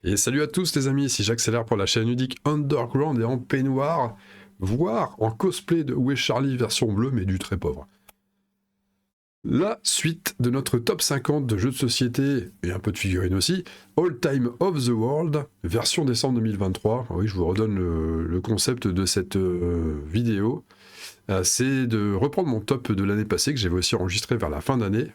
Et salut à tous les amis, ici j'accélère pour la chaîne ludique Underground et en peignoir, voire en cosplay de Où est Charlie version bleue mais du très pauvre. La suite de notre top 50 de jeux de société, et un peu de figurines aussi, All Time of the World, version décembre 2023. Oui, je vous redonne le concept de cette vidéo. C'est de reprendre mon top de l'année passée, que j'avais aussi enregistré vers la fin d'année,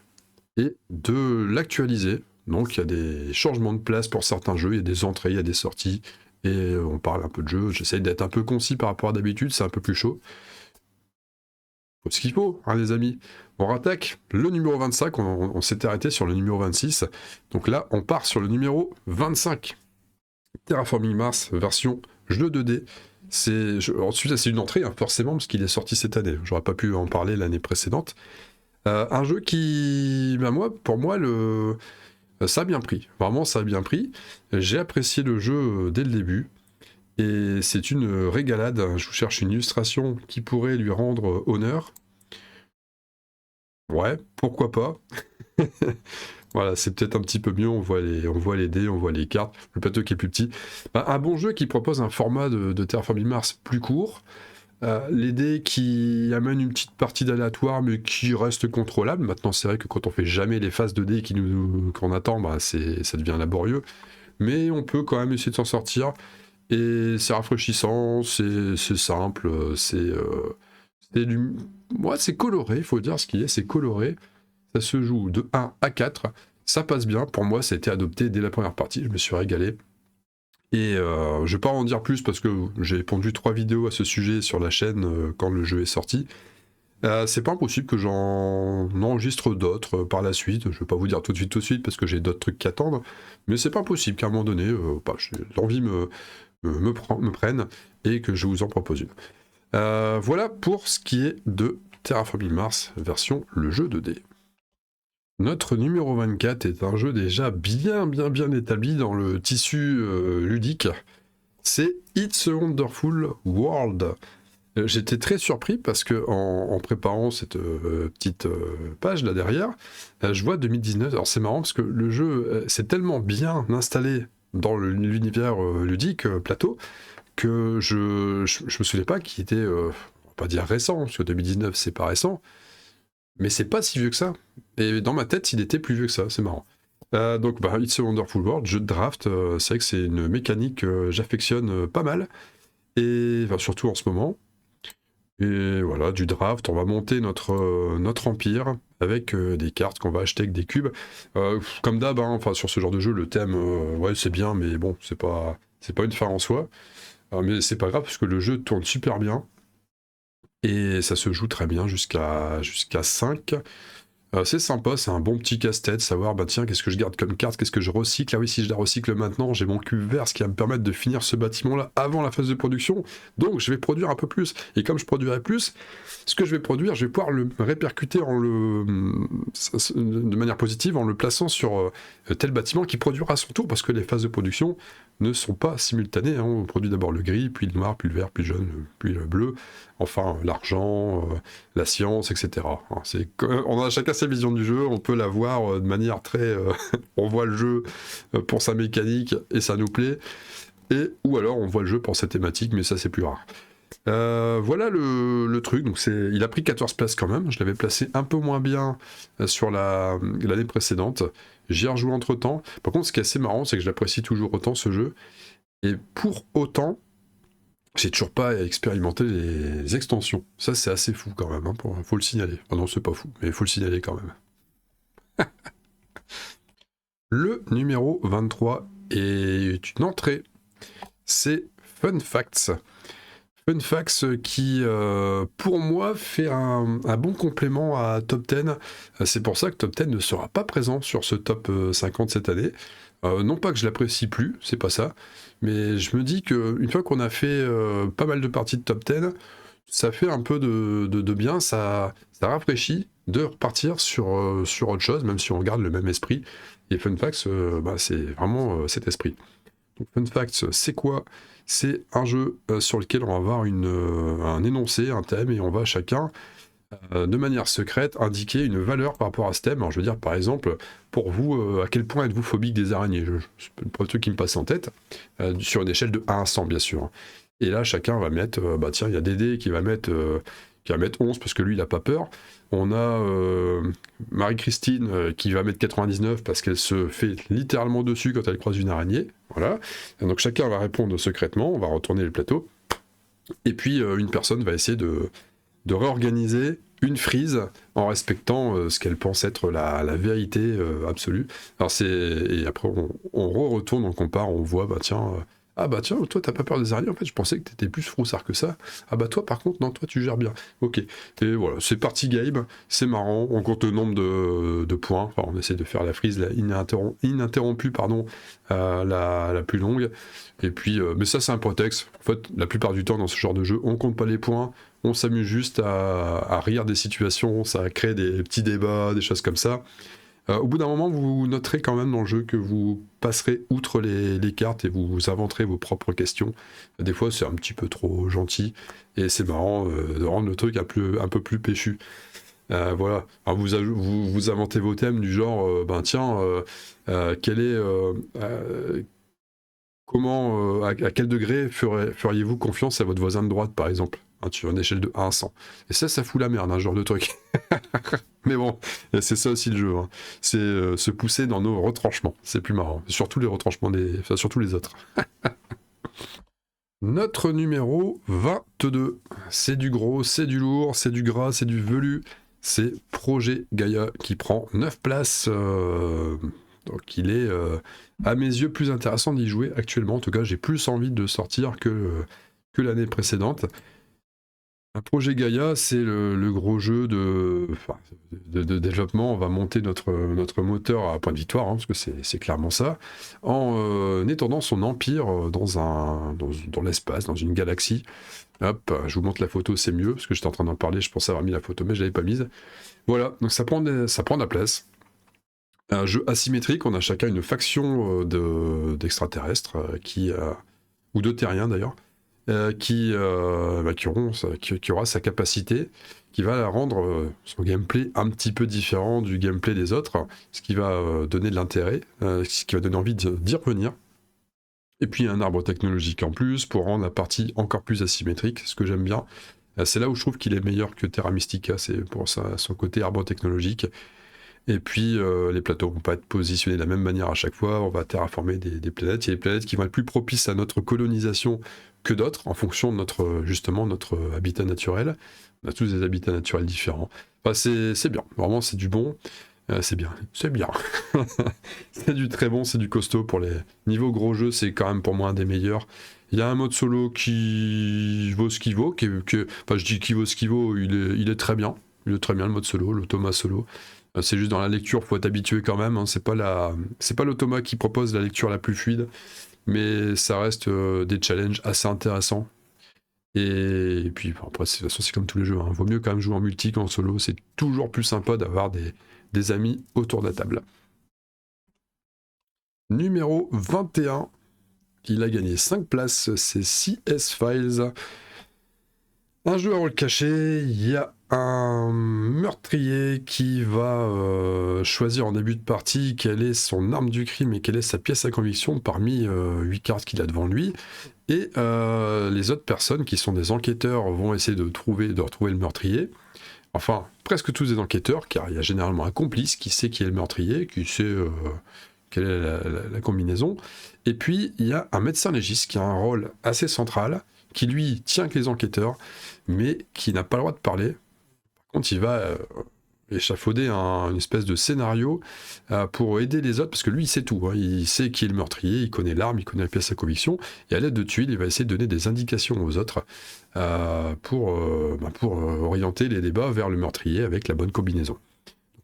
et de l'actualiser. Donc il y a des changements de place pour certains jeux, il y a des entrées, il y a des sorties, et on parle un peu de jeux. J'essaye d'être un peu concis par rapport à d'habitude, c'est un peu plus chaud. Faut ce qu'il faut, hein, les amis. On rattaque le numéro 25, on s'était arrêté sur le numéro 26. Donc là, on part sur le numéro 25. Terraforming Mars, version jeu 2D. Ensuite, c'est une entrée, hein, forcément, parce qu'il est sorti cette année. J'aurais pas pu en parler l'année précédente. Un jeu qui, pour moi, ça a bien pris. Vraiment, ça a bien pris. J'ai apprécié le jeu dès le début. Et c'est une régalade. Je vous cherche une illustration qui pourrait lui rendre honneur. Ouais, pourquoi pas. Voilà, c'est peut-être un petit peu mieux. On voit les dés, on voit les cartes. Le plateau qui est plus petit. Un bon jeu qui propose un format de Terraforming Mars plus court. Les dés qui amènent une petite partie d'aléatoire mais qui reste contrôlable. Maintenant c'est vrai que quand on fait jamais les phases de dés qu'on attend, ça devient laborieux. Mais on peut quand même essayer de s'en sortir. Et c'est rafraîchissant, c'est simple, c'est coloré, il faut dire ce qu'il est, c'est coloré. Ça se joue de 1 à 4. Ça passe bien. Pour moi, ça a été adopté dès la première partie. Je me suis régalé. Et je vais pas en dire plus parce que j'ai pondu 3 vidéos à ce sujet sur la chaîne quand le jeu est sorti. C'est pas impossible que j'en enregistre d'autres par la suite. Je vais pas vous dire tout de suite parce que j'ai d'autres trucs qui attendent. Mais c'est pas impossible qu'à un moment donné, l'envie me prenne et que je vous en propose une. Voilà pour ce qui est de Terraforming Mars version le jeu 2D. Notre numéro 24 est un jeu déjà bien établi dans le tissu ludique. C'est It's a Wonderful World. J'étais très surpris parce que en préparant cette petite page là derrière, je vois 2019. Alors c'est marrant parce que le jeu s'est tellement bien installé dans l'univers ludique plateau que je me souvenais pas qu'il était, on va pas dire récent, parce que 2019 c'est pas récent, mais c'est pas si vieux que ça. Et dans ma tête, il était plus vieux que ça, c'est marrant. Donc, It's a Wonderful World, jeu de draft, c'est vrai que c'est une mécanique que j'affectionne pas mal, et surtout en ce moment. Et voilà, du draft, on va monter notre empire avec des cartes qu'on va acheter avec des cubes. Comme d'hab, sur ce genre de jeu, le thème, ouais, c'est bien, mais bon, c'est pas une fin en soi. Mais c'est pas grave parce que le jeu tourne super bien. Et ça se joue très bien jusqu'à 5. C'est sympa, c'est un bon petit casse-tête, savoir, tiens, qu'est-ce que je garde comme carte, qu'est-ce que je recycle. Ah oui, si je la recycle maintenant, j'ai mon cube vert, ce qui va me permettre de finir ce bâtiment-là avant la phase de production. Donc, je vais produire un peu plus. Et comme je produirai plus, ce que je vais produire, je vais pouvoir le répercuter de manière positive en le plaçant sur tel bâtiment qui produira à son tour, parce que les phases de production ne sont pas simultanées. On produit d'abord le gris, puis le noir, puis le vert, puis le jaune, puis le bleu, enfin l'argent, la science, etc. On a chacun sa vision du jeu, on peut la voir de manière très... on voit le jeu pour sa mécanique et ça nous plaît, ou alors on voit le jeu pour sa thématique, mais ça c'est plus rare. Voilà le truc, donc il a pris 14 places quand même, je l'avais placé un peu moins bien sur l'année précédente, j'y ai rejoué entre temps. Par contre, ce qui est assez marrant, c'est que j'apprécie toujours autant ce jeu, et pour autant, j'ai toujours pas expérimenté les extensions. Ça, c'est assez fou quand même, faut le signaler. Enfin, non, c'est pas fou, mais il faut le signaler quand même. Le numéro 23 est une entrée, c'est Fun Facts. Fun Facts qui, pour moi, fait un bon complément à Top 10. C'est pour ça que Top 10 ne sera pas présent sur ce Top 50 cette année. Non pas que je l'apprécie plus, c'est pas ça, mais je me dis qu'une fois qu'on a fait pas mal de parties de Top 10, ça fait un peu de bien, ça rafraîchit de repartir sur autre chose, même si on garde le même esprit. Et Fun Facts, c'est vraiment cet esprit. Donc, Fun Facts, c'est quoi? C'est un jeu sur lequel on va avoir un énoncé, un thème, et on va chacun de manière secrète, indiquer une valeur par rapport à ce thème. Alors, je veux dire, par exemple, pour vous, à quel point êtes-vous phobique des araignées? C'est le premier truc qui me passe en tête, sur une échelle de 1 à 100, bien sûr, hein. Et là, chacun va mettre, bah tiens, il y a Dédé qui va mettre 11 parce que lui, il n'a pas peur. On a Marie-Christine qui va mettre 99 parce qu'elle se fait littéralement dessus quand elle croise une araignée. Voilà. Et donc chacun va répondre secrètement, on va retourner le plateau. Et puis une personne va essayer de réorganiser une frise en respectant ce qu'elle pense être la vérité absolue. Alors et après on retourne, on compare, on voit, bah tiens, ah bah tiens, toi t'as pas peur des araignées, en fait je pensais que t'étais plus froussard que ça. Ah bah toi par contre, non, toi tu gères bien. Ok, et voilà, c'est parti game, c'est marrant, on compte le nombre de points, enfin on essaie de faire la frise ininterrompue, pardon, la plus longue. Et puis, mais ça c'est un prétexte. En fait, la plupart du temps dans ce genre de jeu, on compte pas les points, on s'amuse juste à rire des situations, ça crée des petits débats, des choses comme ça. Au bout d'un moment, vous noterez quand même dans le jeu que vous passerez outre les cartes et vous inventerez vos propres questions. Des fois, c'est un petit peu trop gentil et c'est marrant de rendre le truc un peu plus péchu. Voilà. Alors vous inventez vos thèmes du genre, ben tiens, quel est comment, à quel degré feriez-vous confiance à votre voisin de droite, par exemple, hein, sur une échelle de 1 à 100. Et ça fout la merde, un genre de truc. Mais bon, c'est ça aussi le jeu, hein. C'est se pousser dans nos retranchements, c'est plus marrant. Surtout les retranchements enfin, surtout les autres. Notre numéro 22. C'est du gros, c'est du lourd, c'est du gras, c'est du velu. C'est Projet Gaïa qui prend 9 places. Donc il est, à mes yeux, plus intéressant d'y jouer actuellement. En tout cas, j'ai plus envie de sortir que l'année précédente. Un Projet Gaïa, c'est le gros jeu de développement. On va monter notre moteur à point de victoire, hein, parce que c'est clairement ça, en étendant son empire dans l'espace, dans une galaxie. Hop, je vous montre la photo, c'est mieux, parce que j'étais en train d'en parler, je pensais avoir mis la photo, mais je l'avais pas mise. Voilà, donc ça prend de la place. Un jeu asymétrique, on a chacun une faction d'extraterrestres ou de terriens d'ailleurs, qui aura sa capacité, qui va rendre son gameplay un petit peu différent du gameplay des autres, ce qui va donner de l'intérêt, ce qui va donner envie d'y revenir. Et puis un arbre technologique en plus pour rendre la partie encore plus asymétrique, ce que j'aime bien. C'est là où je trouve qu'il est meilleur que Terra Mystica, c'est pour son côté arbre technologique. Et puis les plateaux vont pas être positionnés de la même manière à chaque fois, on va terraformer des planètes. Il y a des planètes qui vont être plus propices à notre colonisation que d'autres, en fonction de notre habitat naturel. On a tous des habitats naturels différents. Enfin, c'est bien, vraiment c'est du bon. C'est bien. C'est du très bon, c'est du costaud pour les niveaux gros jeux, c'est quand même pour moi un des meilleurs. Il y a un mode solo qui vaut ce qu'il vaut, enfin je dis qui vaut ce qu'il vaut, il est très bien. Il est très bien le mode solo, l'automa solo. C'est juste dans la lecture, faut être habitué quand même, hein. C'est pas l'automa qui propose la lecture la plus fluide, mais ça reste des challenges assez intéressants. Et puis après, de toute façon, c'est comme tous les jeux, hein. Vaut mieux quand même jouer en multi qu'en solo, c'est toujours plus sympa d'avoir des amis autour de la table. Numéro 21, il a gagné 5 places, c'est CS Files. Un jeu à rôle caché, il y a un meurtrier qui va choisir en début de partie quelle est son arme du crime et quelle est sa pièce à conviction parmi 8 cartes qu'il a devant lui. Et les autres personnes qui sont des enquêteurs vont essayer de retrouver le meurtrier. Enfin, presque tous des enquêteurs, car il y a généralement un complice qui sait qui est le meurtrier, qui sait quelle est la combinaison. Et puis, il y a un médecin légiste qui a un rôle assez central, qui lui tient que les enquêteurs, mais qui n'a pas le droit de parler. Par contre, il va échafauder une espèce de scénario pour aider les autres, parce que lui, il sait tout, hein. Il sait qui est le meurtrier, il connaît l'arme, il connaît la pièce à conviction, et à l'aide de tuiles, il va essayer de donner des indications aux autres pour orienter les débats vers le meurtrier avec la bonne combinaison.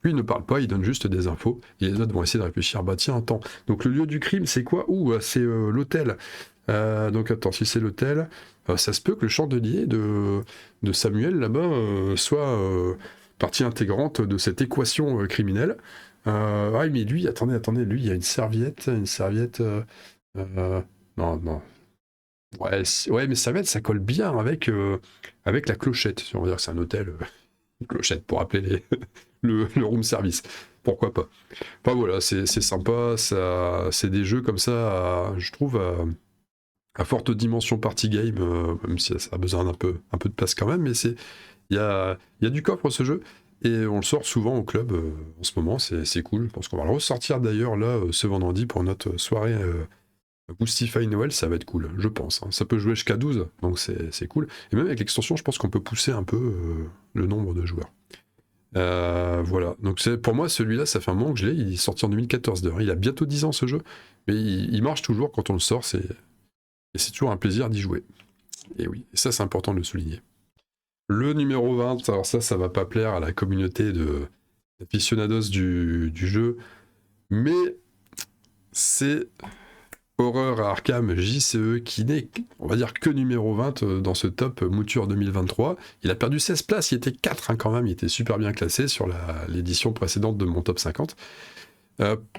Lui, il ne parle pas, il donne juste des infos, et les autres vont essayer de réfléchir, bah tiens, attends, donc le lieu du crime, c'est quoi? C'est l'hôtel. Donc attends, si c'est l'hôtel, ça se peut que le chandelier de Samuel, là-bas, soit partie intégrante de cette équation criminelle. Ah, mais lui, attendez, lui, il y a une serviette, non. Ouais, ouais, mais serviette, ça colle bien avec la clochette. On va dire que c'est un hôtel. une clochette pour appeler le room service. Pourquoi pas. Enfin voilà, c'est sympa, c'est des jeux comme ça, je trouve, à forte dimension party game, même si ça a besoin d'un peu de place quand même, mais il y a du coffre ce jeu, et on le sort souvent au club en ce moment, c'est cool. Je pense qu'on va le ressortir d'ailleurs là ce vendredi pour notre soirée Boostify Noël, ça va être cool, je pense. Hein. Ça peut jouer jusqu'à 12, donc c'est cool. Et même avec l'extension, je pense qu'on peut pousser un peu le nombre de joueurs. Voilà, donc pour moi celui-là, ça fait un moment que je l'ai, il est sorti en 2014 d'ailleurs, il a bientôt 10 ans ce jeu, mais il marche toujours quand on le sort, et c'est toujours un plaisir d'y jouer. Et oui, et ça c'est important de le souligner. Le numéro 20, alors ça va pas plaire à la communauté d'aficionados du jeu, mais c'est Horreur à Arkham JCE qui n'est, on va dire, que numéro 20 dans ce top mouture 2023. Il a perdu 16 places, il était 4 hein, quand même, il était super bien classé sur l'édition précédente de mon top 50.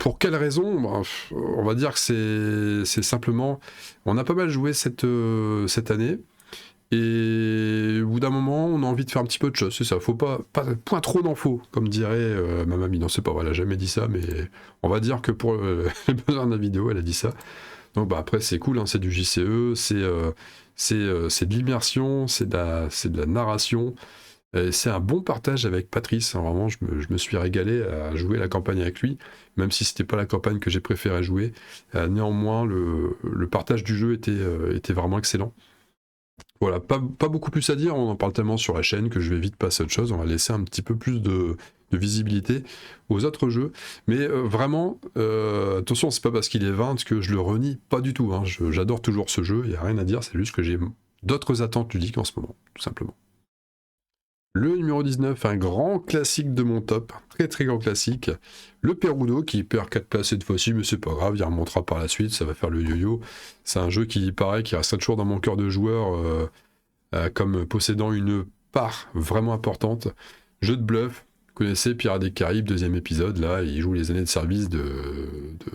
Pour quelle raison? On va dire que c'est simplement... On a pas mal joué cette année, et au bout d'un moment, on a envie de faire un petit peu de choses, c'est ça, faut pas point trop d'infos, comme dirait ma mamie. Non, c'est pas vrai, elle a jamais dit ça, mais on va dire que pour les besoins de la vidéo, elle a dit ça. Donc après, c'est cool, hein, c'est du JCE, c'est de l'immersion, c'est de la narration, c'est un bon partage avec Patrice, hein, vraiment, je me suis régalé à jouer la campagne avec lui, même si c'était pas la campagne que j'ai préféré jouer. Néanmoins, le partage du jeu était vraiment excellent. Voilà, pas beaucoup plus à dire, on en parle tellement sur la chaîne que je vais vite passer à autre chose, on va laisser un petit peu plus de visibilité aux autres jeux, mais vraiment, attention, c'est pas parce qu'il est 20 que je le renie, pas du tout, hein. J'adore toujours ce jeu, il n'y a rien à dire, c'est juste que j'ai d'autres attentes ludiques en ce moment, tout simplement. Le numéro 19, un grand classique de mon top, très très grand classique, le Perudo qui perd 4 places cette fois-ci, mais c'est pas grave, il remontera par la suite, ça va faire le yo-yo. C'est un jeu qui, pareil, qui restera toujours dans mon cœur de joueur comme possédant une part vraiment importante. Jeu de bluff, vous connaissez Pirates des Caraïbes, deuxième épisode, là, il joue les années de service de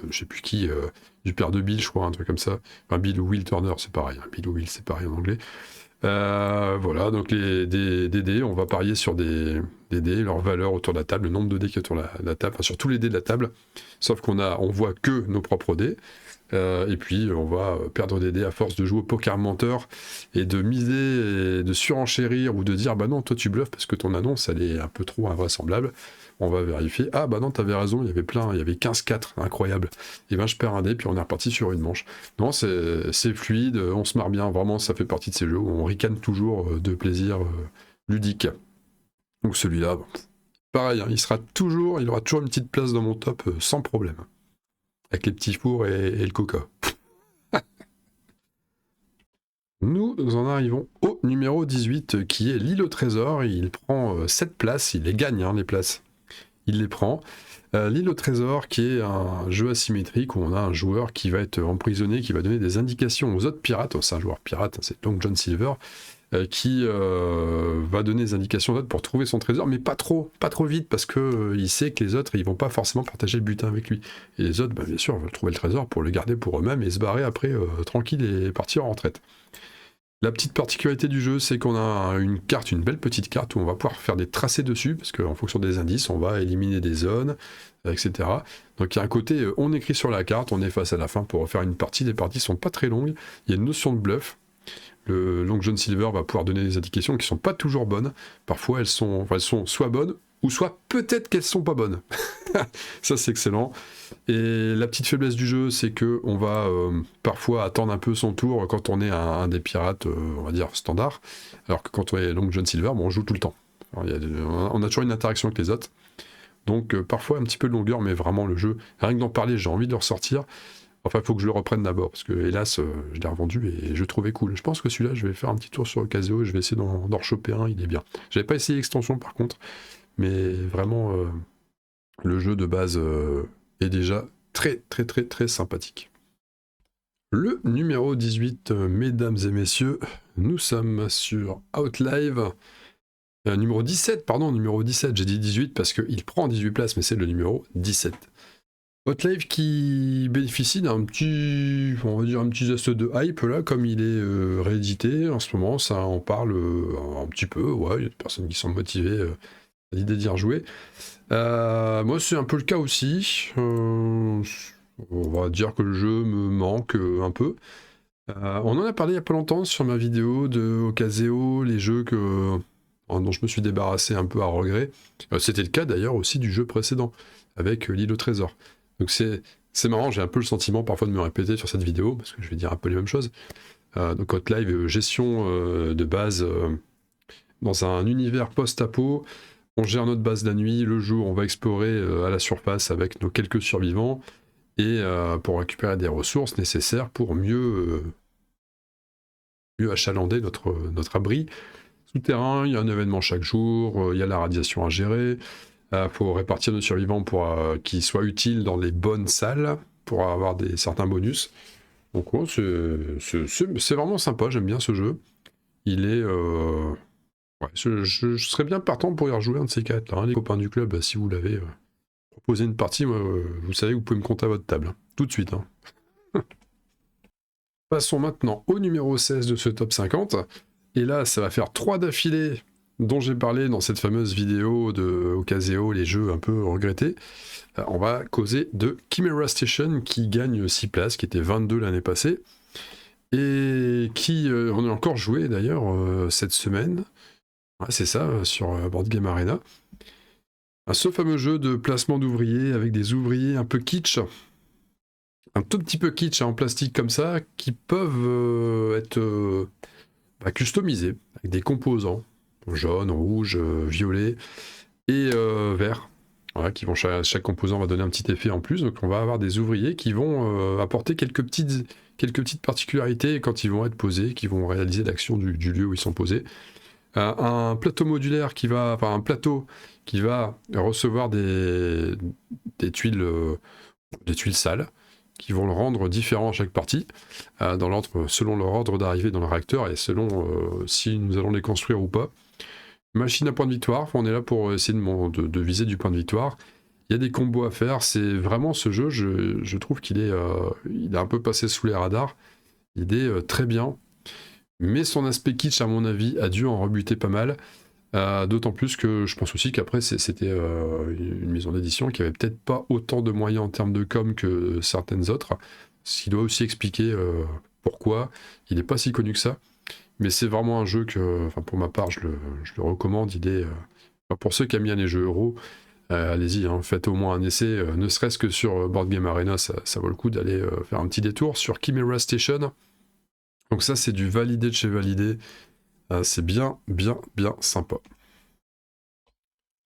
je sais plus qui, du père de Bill, je crois, un truc comme ça. Enfin, Bill ou Will Turner, c'est pareil, hein. Bill ou Will, c'est pareil en anglais. Voilà, donc des dés, on va parier sur des dés, leur valeur autour de la table, le nombre de dés qui est autour de la table, enfin sur tous les dés de la table, sauf on voit que nos propres dés, et puis on va perdre des dés à force de jouer au poker menteur, et de miser, et de surenchérir, ou de dire bah non, toi tu bluffes parce que ton annonce elle est un peu trop invraisemblable. On va vérifier, ah bah non, t'avais raison, il y avait 15-4, incroyable. Et ben je perds un dé, puis on est reparti sur une manche. Non, c'est fluide, on se marre bien, vraiment, ça fait partie de ces jeux où on ricane toujours de plaisir ludique. Donc celui-là, bon, pareil, hein, il aura toujours une petite place dans mon top sans problème. Avec les petits fours et le coca. Nous en arrivons au numéro 18, qui est l'île au trésor. Il prend 7 places, il les gagne, hein, les places. Il les prend. L'île au trésor, qui est un jeu asymétrique où on a un joueur qui va être emprisonné, qui va donner des indications aux autres pirates. C'est un joueur pirate, c'est donc John Silver, qui va donner des indications aux autres pour trouver son trésor, mais pas trop vite, parce que il sait que les autres, ils vont pas forcément partager le butin avec lui. Et les autres, bien sûr, veulent trouver le trésor pour le garder pour eux-mêmes et se barrer après tranquille et partir en retraite. La petite particularité du jeu, c'est qu'on a une belle petite carte où on va pouvoir faire des tracés dessus, parce qu'en fonction des indices, on va éliminer des zones, etc. Donc il y a un côté, on écrit sur la carte, on est face à la fin pour refaire une partie. Les parties sont pas très longues, il y a une notion de bluff. Donc John Silver va pouvoir donner des indications qui sont pas toujours bonnes. Parfois elles sont soit bonnes, ou soit peut-être qu'elles sont pas bonnes. Ça c'est excellent. Et la petite faiblesse du jeu, c'est que on va parfois attendre un peu son tour quand on est un des pirates, on va dire standard, alors que quand on est donc John Silver, bon, on joue tout le temps. Alors, on a toujours une interaction avec les autres, donc parfois un petit peu de longueur, mais vraiment le jeu, rien que d'en parler, j'ai envie de le ressortir. Enfin, il faut que je le reprenne d'abord, parce que hélas, je l'ai revendu et je le trouvais cool. Je pense que celui-là, je vais faire un petit tour sur Ocasio, je vais essayer d'en rechoper un, il est bien. J'avais pas essayé l'extension par contre, mais vraiment, le jeu de base est déjà très très très très sympathique. Le numéro 18, mesdames et messieurs, nous sommes sur Outlive. Numéro 17, j'ai dit 18 parce qu'il prend 18 places, mais c'est le numéro 17. Outlive qui bénéficie d'un petit, on va dire un petit geste de hype là, comme il est réédité en ce moment, ça en parle un petit peu, ouais, il y a des personnes qui sont motivées à l'idée d'y rejouer. Moi c'est un peu le cas aussi, on va dire que le jeu me manque un peu. On en a parlé il y a pas longtemps sur ma vidéo de Ocaseo, les jeux dont je me suis débarrassé un peu à regret. C'était le cas d'ailleurs aussi du jeu précédent, avec l'île au trésor. Donc c'est marrant, j'ai un peu le sentiment parfois de me répéter sur cette vidéo, parce que je vais dire un peu les mêmes choses. Donc Outlive, gestion de base dans un univers post-apo, on gère notre base la nuit, le jour on va explorer à la surface avec nos quelques survivants, et pour récupérer des ressources nécessaires pour mieux achalander notre abri. Souterrain, il y a un événement chaque jour, il y a la radiation à gérer, faut répartir nos survivants pour qu'ils soient utiles dans les bonnes salles, pour avoir certains bonus. Donc ouais, c'est vraiment sympa, j'aime bien ce jeu. Il est... ouais, je serais bien partant pour y rejouer un de ces quatre, là, hein, les copains du club, si vous l'avez proposé une partie, vous savez, vous pouvez me compter à votre table, hein, tout de suite. Hein. Passons maintenant au numéro 16 de ce top 50. Et là, ça va faire 3 d'affilée dont j'ai parlé dans cette fameuse vidéo de Ocaseo, les jeux un peu regrettés. On va causer de Chimera Station qui gagne 6 places, qui était 22 l'année passée. Et qui, on a encore joué d'ailleurs cette semaine. Ouais, c'est ça, sur Board Game Arena. Ce fameux jeu de placement d'ouvriers avec des ouvriers un peu kitsch, un tout petit peu kitsch en plastique comme ça, qui peuvent être customisés avec des composants jaune, rouge, violet et vert. Voilà, qui vont chaque composant va donner un petit effet en plus. Donc on va avoir des ouvriers qui vont apporter quelques petites particularités quand ils vont être posés, qui vont réaliser l'action du lieu où ils sont posés. Un plateau modulaire un plateau qui va recevoir des tuiles sales, qui vont le rendre différent à chaque partie, selon leur ordre d'arrivée dans le réacteur et selon si nous allons les construire ou pas. Machine à point de victoire, on est là pour essayer de viser du point de victoire. Il y a des combos à faire, c'est vraiment ce jeu, je trouve qu'il est, il a un peu passé sous les radars, il est très bien, mais son aspect kitsch à mon avis a dû en rebuter pas mal, d'autant plus que je pense aussi qu'après c'était une maison d'édition qui avait peut-être pas autant de moyens en termes de com que certaines autres, ce qui doit aussi expliquer pourquoi il n'est pas si connu que ça. Mais c'est vraiment un jeu que, pour ma part, je le recommande. Il est, pour ceux qui aiment bien les jeux euros, allez-y, hein, faites au moins un essai, ne serait-ce que sur Board Game Arena, ça vaut le coup d'aller faire un petit détour sur Chimera Station. Donc ça, c'est du validé de chez validé. C'est bien sympa.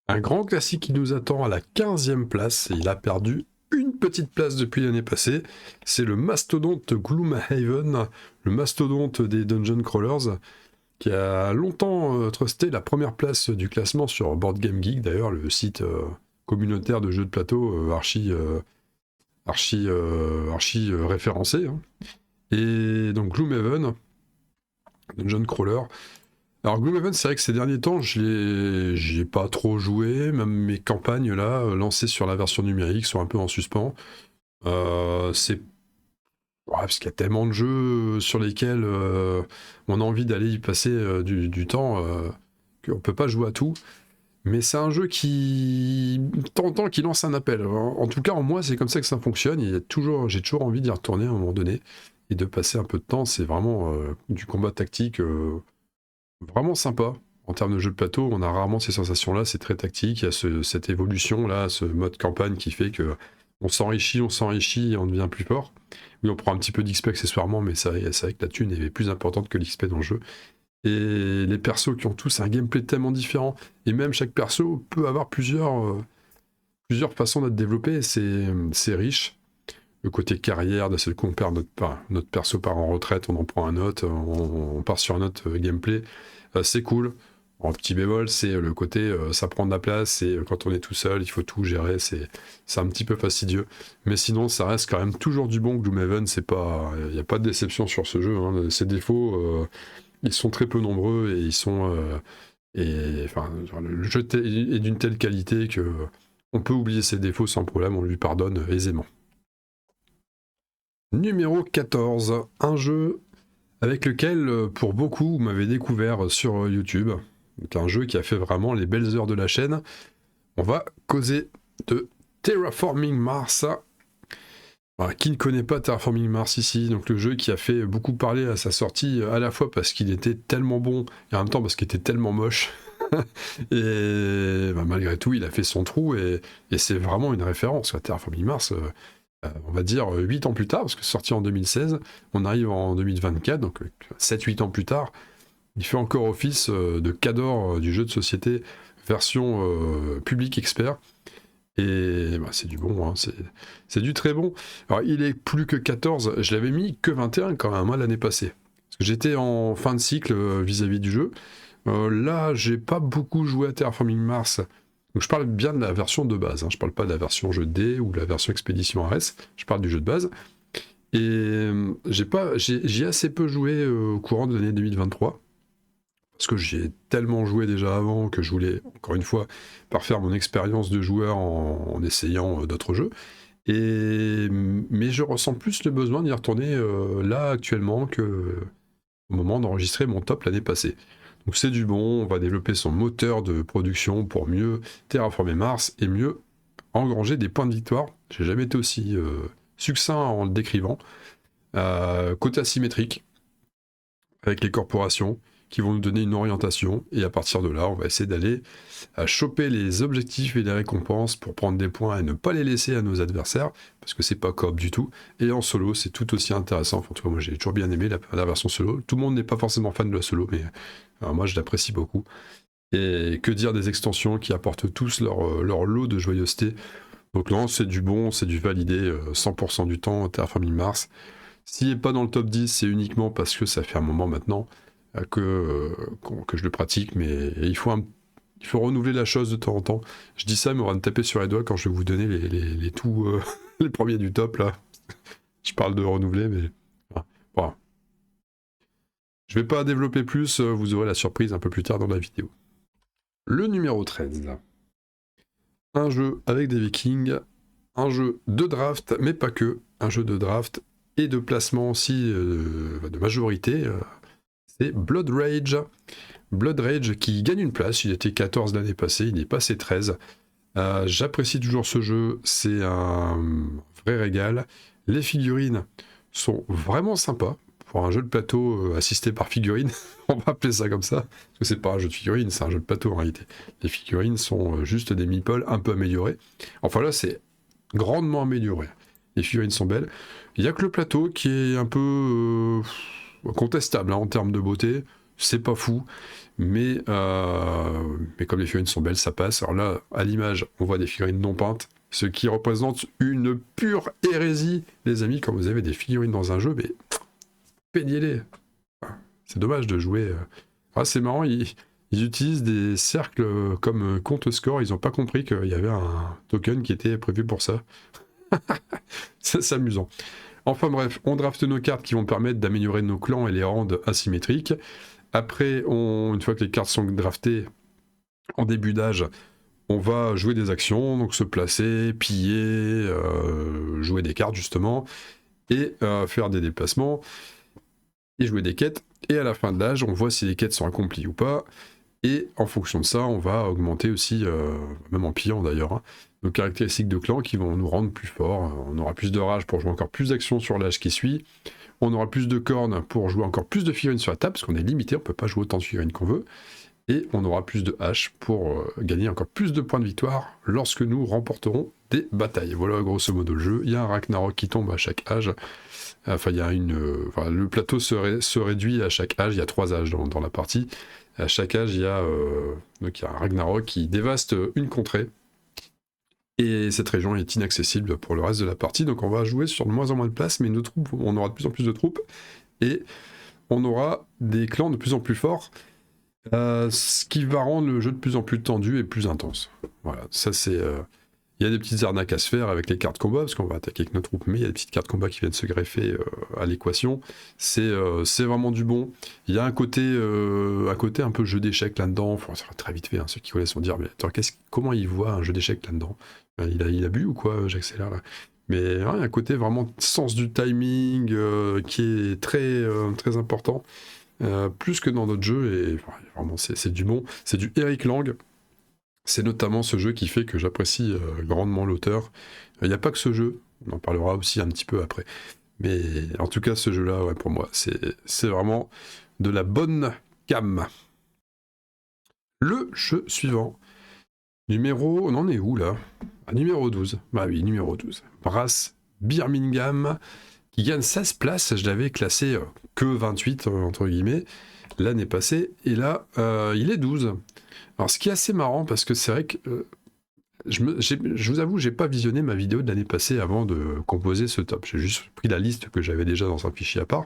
Un grand classique qui nous attend à la 15e place, et il a perdu une petite place depuis l'année passée, c'est le mastodonte Gloomhaven, le mastodonte des Dungeon Crawlers, qui a longtemps trusté la première place du classement sur Board Game Geek, d'ailleurs le site communautaire de jeux de plateau archi référencé. Hein. Et donc Gloomhaven, Dungeon Crawler. Alors Gloomhaven, c'est vrai que ces derniers temps, j'y ai pas trop joué, même mes campagnes là, lancées sur la version numérique, sont un peu en suspens. C'est parce qu'il y a tellement de jeux sur lesquels on a envie d'aller y passer du temps qu'on peut pas jouer à tout. Mais c'est un jeu qui qui lance un appel. En tout cas, en moi, c'est comme ça que ça fonctionne. J'ai toujours envie d'y retourner à un moment donné et de passer un peu de temps. C'est vraiment du combat tactique vraiment sympa. En termes de jeu de plateau, on a rarement ces sensations-là. C'est très tactique. Il y a cette évolution-là, ce mode campagne qui fait que on s'enrichit et on devient plus fort. Oui, on prend un petit peu d'XP accessoirement, mais c'est vrai que la thune est plus importante que l'XP dans le jeu. Et les persos qui ont tous un gameplay tellement différent, et même chaque perso peut avoir plusieurs façons d'être développé, c'est riche. Le côté carrière, d'un seul coup on perd notre perso part en retraite, on en prend un autre, on part sur un autre gameplay, c'est cool. En petit bémol, c'est le côté ça prend de la place, et quand on est tout seul, il faut tout gérer, c'est un petit peu fastidieux. Mais sinon, ça reste quand même toujours du bon. Gloomhaven, il n'y a pas de déception sur ce jeu. Hein. Ses défauts, ils sont très peu nombreux, et ils sont... le jeu est d'une telle qualité que On peut oublier ses défauts sans problème, on lui pardonne aisément. Numéro 14, un jeu avec lequel, pour beaucoup, vous m'avez découvert sur YouTube. Donc un jeu qui a fait vraiment les belles heures de la chaîne. On va causer de Terraforming Mars. Alors, qui ne connaît pas Terraforming Mars ici? Donc le jeu qui a fait beaucoup parler à sa sortie, à la fois parce qu'il était tellement bon, et en même temps parce qu'il était tellement moche. Et malgré tout, il a fait son trou, et c'est vraiment une référence. Terraforming Mars, on va dire 8 ans plus tard, parce que c'est sorti en 2016, on arrive en 2024, donc 7-8 ans plus tard, il fait encore office de cadre du jeu de société version public expert. Et c'est du bon, hein, c'est du très bon. Alors il est plus que 14, je l'avais mis que 21 quand même l'année passée. Parce que j'étais en fin de cycle vis-à-vis du jeu. Là, j'ai pas beaucoup joué à Terraforming Mars. Donc je parle bien de la version de base, hein. Je parle pas de la version jeu de dés ou de la version Expédition RS, je parle du jeu de base. Et j'ai assez peu joué au courant de l'année 2023. Parce que j'ai tellement joué déjà avant que je voulais, encore une fois, parfaire mon expérience de joueur en essayant d'autres jeux. Mais je ressens plus le besoin d'y retourner là actuellement que au moment d'enregistrer mon top l'année passée. Donc c'est du bon, on va développer son moteur de production pour mieux terraformer Mars et mieux engranger des points de victoire. J'ai jamais été aussi succinct en le décrivant. Côté asymétrique, avec les corporations, qui vont nous donner une orientation, et à partir de là, on va essayer d'aller choper les objectifs et les récompenses pour prendre des points et ne pas les laisser à nos adversaires, parce que c'est pas coop du tout. Et en solo, c'est tout aussi intéressant. Enfin, en tout cas, moi j'ai toujours bien aimé la version solo. Tout le monde n'est pas forcément fan de la solo, mais moi je l'apprécie beaucoup. Et que dire des extensions qui apportent tous leur lot de joyeuseté. Donc là, c'est du bon, c'est du validé 100% du temps, Terraforming Mars. S'il n'est pas dans le top 10, c'est uniquement parce que ça fait un moment maintenant que je le pratique, mais il faut renouveler la chose de temps en temps. Je dis ça, mais on va me taper sur les doigts quand je vais vous donner les tout les premiers du top, là. Je parle de renouveler, mais voilà. Je vais pas développer plus, vous aurez la surprise un peu plus tard dans la vidéo. Le numéro 13. Un jeu avec des vikings, un jeu de draft, mais pas que, un jeu de draft et de placement aussi de majorité, c'est Blood Rage. Blood Rage qui gagne une place, il était 14 l'année passée, il est passé 13. J'apprécie toujours ce jeu, c'est un vrai régal. Les figurines sont vraiment sympas. Pour un jeu de plateau assisté par figurines, on va appeler ça comme ça, parce que c'est pas un jeu de figurines, c'est un jeu de plateau en réalité. Les figurines sont juste des meeples un peu améliorés. Enfin là, c'est grandement amélioré. Les figurines sont belles. Il n'y a que le plateau qui est un peu contestable en termes de beauté. C'est pas fou, mais comme les figurines sont belles, ça passe. Alors là, à l'image, on voit des figurines non peintes, ce qui représente une pure hérésie, les amis. Quand vous avez des figurines dans un jeu, mais peignez-les. C'est dommage de jouer. C'est marrant, ils utilisent des cercles comme compte score. Ils n'ont pas compris qu'il y avait un token qui était prévu pour ça. C'est amusant. Enfin bref, on drafte nos cartes qui vont permettre d'améliorer nos clans et les rendre asymétriques. Après, une fois que les cartes sont draftées en début d'âge, on va jouer des actions, donc se placer, piller, jouer des cartes justement, et faire des déplacements, et jouer des quêtes. Et à la fin de l'âge, on voit si les quêtes sont accomplies ou pas. Et en fonction de ça, on va augmenter aussi, même en pillant d'ailleurs, hein, nos caractéristiques de clan qui vont nous rendre plus forts. On aura plus de rage pour jouer encore plus d'actions sur l'âge qui suit. On aura plus de cornes pour jouer encore plus de figurines sur la table, parce qu'on est limité, on ne peut pas jouer autant de figurines qu'on veut. Et on aura plus de haches pour gagner encore plus de points de victoire lorsque nous remporterons des batailles. Voilà grosso modo le jeu. Il y a un Ragnarok qui tombe à chaque âge. Enfin, il y a le plateau se réduit à chaque âge. Il y a 3 âges dans la partie. À chaque âge, il y a un Ragnarok qui dévaste une contrée. Et cette région est inaccessible pour le reste de la partie. Donc on va jouer sur de moins en moins de place, mais nos troupes, on aura de plus en plus de troupes. Et on aura des clans de plus en plus forts. Ce qui va rendre le jeu de plus en plus tendu et plus intense. Voilà, ça c'est Il y a des petites arnaques à se faire avec les cartes combat, parce qu'on va attaquer avec nos troupes, mais il y a des petites cartes combat qui viennent se greffer à l'équation. C'est vraiment du bon. Il y a un côté un peu jeu d'échecs là-dedans. Enfin, ça va très vite fait, hein, ceux qui connaissent vont dire, mais attends, comment il voit un jeu d'échecs là-dedans? Il a bu ou quoi, j'accélère là. Mais ouais, il y a un côté vraiment sens du timing qui est très important, plus que dans notre jeu, et enfin, vraiment c'est du bon. C'est du Eric Lang. C'est notamment ce jeu qui fait que j'apprécie grandement l'auteur. Il n'y a pas que ce jeu, on en parlera aussi un petit peu après. Mais en tout cas, ce jeu-là, ouais, pour moi, c'est vraiment de la bonne cam. Le jeu suivant, on en est où là? Numéro 12. Bah oui, numéro 12. Brass Birmingham, qui gagne 16 places. Je l'avais classé que 28, entre guillemets, l'année passée. Et là, il est 12. Alors, ce qui est assez marrant, parce que c'est vrai que je vous avoue, j'ai pas visionné ma vidéo de l'année passée avant de composer ce top. J'ai juste pris la liste que j'avais déjà dans un fichier à part.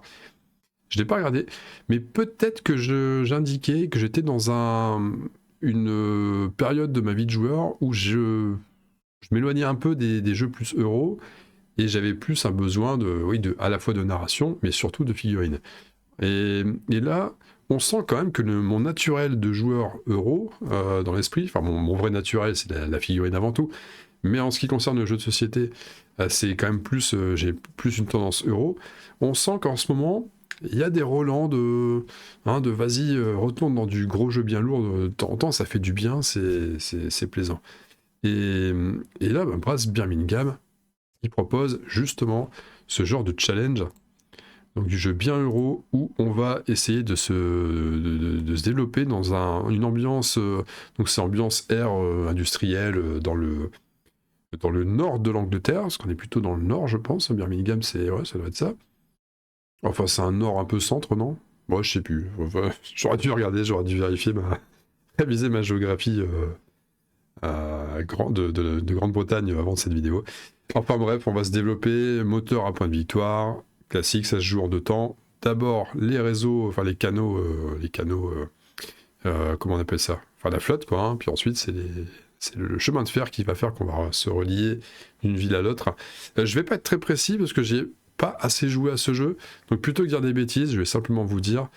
Je l'ai pas regardé, mais peut-être que j'indiquais que j'étais dans une période de ma vie de joueur où je m'éloignais un peu des jeux plus euro, et j'avais plus un besoin à la fois de narration, mais surtout de figurines. Et là, on sent quand même que mon naturel de joueur euro dans l'esprit, enfin mon vrai naturel, c'est la figurine avant tout, mais en ce qui concerne le jeu de société, c'est quand même plus, j'ai plus une tendance euro. On sent qu'en ce moment, il y a des relents de vas-y, retourne dans du gros jeu bien lourd, de temps en temps, ça fait du bien, c'est plaisant. Et là, Brass Birmingham, il propose justement ce genre de challenge, donc du jeu bien euro, où on va essayer de se développer dans une ambiance, donc c'est ambiance air industrielle dans le nord de l'Angleterre, parce qu'on est plutôt dans le nord, je pense. Birmingham, ça doit être ça. Enfin, c'est un nord un peu centre, non? Moi, je sais plus. Enfin, j'aurais dû regarder, j'aurais dû vérifier, réviser ma géographie de Grande-Bretagne avant cette vidéo. Enfin bref, on va se développer, moteur à point de victoire, classique, ça se joue en 2 temps. D'abord les réseaux, enfin les canaux, comment on appelle ça? Enfin la flotte quoi, hein. Puis ensuite c'est le chemin de fer qui va faire qu'on va se relier d'une ville à l'autre. Je vais pas être très précis parce que j'ai pas assez joué à ce jeu, donc plutôt que dire des bêtises, je vais simplement vous dire,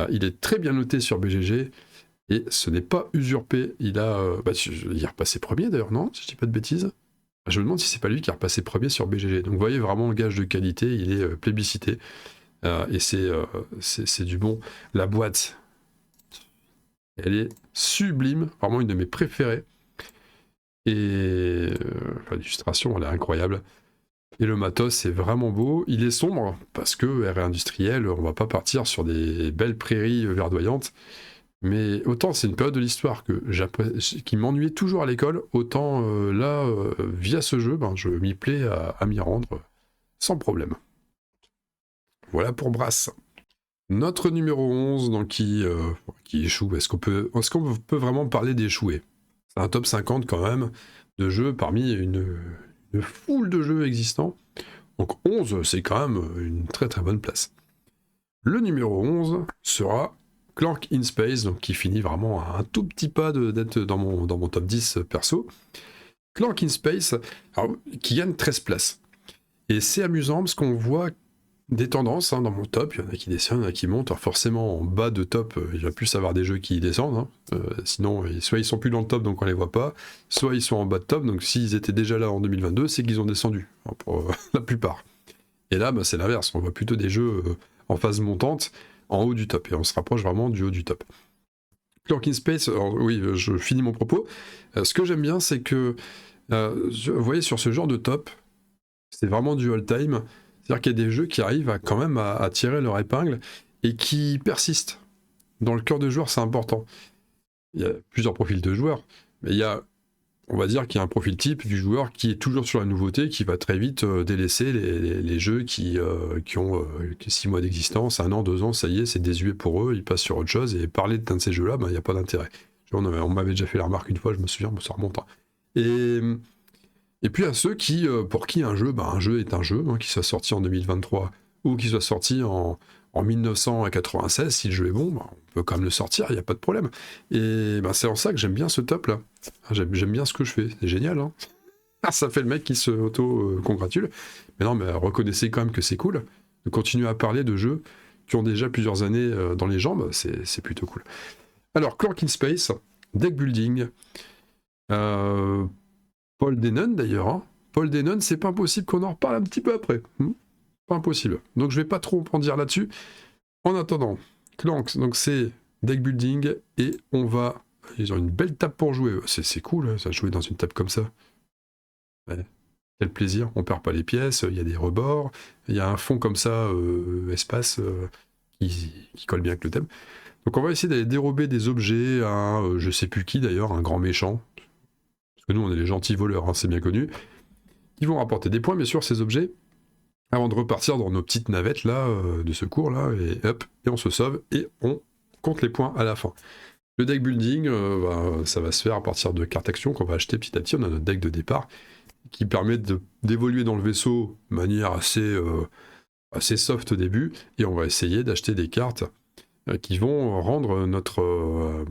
il est très bien noté sur BGG, et ce n'est pas usurpé. Il est repassé premier d'ailleurs, non? Si je dis pas de bêtises. Je me demande si c'est pas lui qui est repassé premier sur BGG. Donc vous voyez vraiment le gage de qualité, il est plébiscité. Et c'est du bon. La boîte, elle est sublime, vraiment une de mes préférées. Et l'illustration, elle est incroyable. Et le matos, c'est vraiment beau. Il est sombre, parce que R&D industriel, on va pas partir sur des belles prairies verdoyantes. Mais autant c'est une période de l'histoire qui m'ennuyait toujours à l'école, autant via ce jeu, je m'y plais à m'y rendre sans problème. Voilà pour Brass. Notre numéro 11, donc qui échoue. Est-ce qu'on peut vraiment parler d'échouer? C'est un top 50 quand même de jeux parmi une foule de jeux existants. Donc 11, c'est quand même une très très bonne place. Le numéro 11 sera Clank in Space, donc qui finit vraiment à un tout petit pas d'être dans mon top 10 perso. Clank in Space, qui gagne 13 places. Et c'est amusant parce qu'on voit des tendances dans mon top, il y en a qui descendent, il y en a qui montent. Alors forcément, en bas de top, il va plus avoir des jeux qui descendent. Sinon, soit ils sont plus dans le top, donc on les voit pas, soit ils sont en bas de top, donc s'ils étaient déjà là en 2022, c'est qu'ils ont descendu, pour la plupart. Et là, c'est l'inverse, on voit plutôt des jeux en phase montante, en haut du top, et on se rapproche vraiment du haut du top. Clank in Space, alors, oui, je finis mon propos. Ce que j'aime bien, c'est que, vous voyez, sur ce genre de top, c'est vraiment du all-time, c'est-à-dire qu'il y a des jeux qui arrivent quand même à tirer leur épingle, et qui persistent. Dans le cœur de joueur, c'est important. Il y a plusieurs profils de joueurs, mais on va dire qu'il y a un profil type du joueur qui est toujours sur la nouveauté, qui va très vite délaisser les jeux qui ont 6 mois d'existence, 1 an, 2 ans, ça y est, c'est désuet pour eux, ils passent sur autre chose, et parler d'un de ces jeux-là, il n'y a pas d'intérêt. On m'avait déjà fait la remarque une fois, je me souviens, ça remonte. Et puis à ceux pour qui un jeu est un jeu, qu'il soit sorti en 2023 ou qu'il soit sorti en 1996, si le jeu est bon, on peut quand même le sortir, il n'y a pas de problème. Et c'est en ça que j'aime bien ce top-là. J'aime bien ce que je fais, c'est génial. Ça fait le mec qui se auto-congratule. Mais non, mais reconnaissez quand même que c'est cool de continuer à parler de jeux qui ont déjà plusieurs années dans les jambes, c'est plutôt cool. Alors, Clank in Space, deck building, Paul Denon d'ailleurs. Hein. Paul Denon, c'est pas impossible qu'on en reparle un petit peu après. Pas impossible. Donc je vais pas trop en dire là-dessus. En attendant, Clank, donc c'est deck building et on va... Ils ont une belle table pour jouer. C'est cool, ça, jouer dans une table comme ça. Ouais. Quel plaisir, on perd pas les pièces, il y a des rebords, il y a un fond comme ça, espace, qui colle bien avec le thème. Donc on va essayer d'aller dérober des objets à je sais plus qui d'ailleurs, un grand méchant, parce que nous on est les gentils voleurs, hein, c'est bien connu, qui vont rapporter des points bien sûr ces objets, avant de repartir dans nos petites navettes là, de secours là, et hop, et on se sauve, et on compte les points à la fin. Le deck building, ça va se faire à partir de cartes actions qu'on va acheter petit à petit, on a notre deck de départ, qui permet d'évoluer dans le vaisseau de manière assez soft au début, et on va essayer d'acheter des cartes qui vont rendre notre on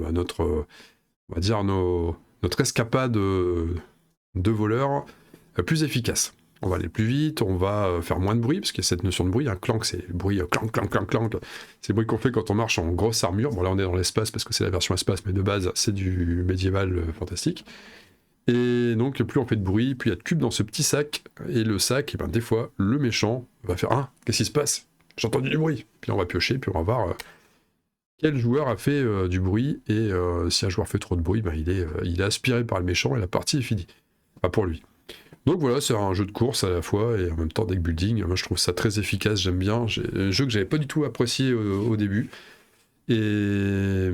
va dire notre escapade de voleurs plus efficace. On va aller plus vite, on va faire moins de bruit, parce qu'il y a cette notion de bruit, un clank, c'est le bruit clank, clank, clank, clank, c'est le bruit qu'on fait quand on marche en grosse armure. Bon là on est dans l'espace parce que c'est la version espace, mais de base c'est du médiéval fantastique. Et donc, plus on fait de bruit, plus il y a de cubes dans ce petit sac. Et le sac, et ben, des fois, le méchant va faire « Ah, qu'est-ce qui se passe? J'ai entendu du bruit !» Puis on va piocher, puis on va voir quel joueur a fait du bruit. Et si un joueur fait trop de bruit, ben, il est aspiré par le méchant et la partie est finie. Pas pour lui. Donc voilà, c'est un jeu de course à la fois et en même temps deck building. Moi, je trouve ça très efficace, j'aime bien. Un jeu que j'avais pas du tout apprécié au début. Et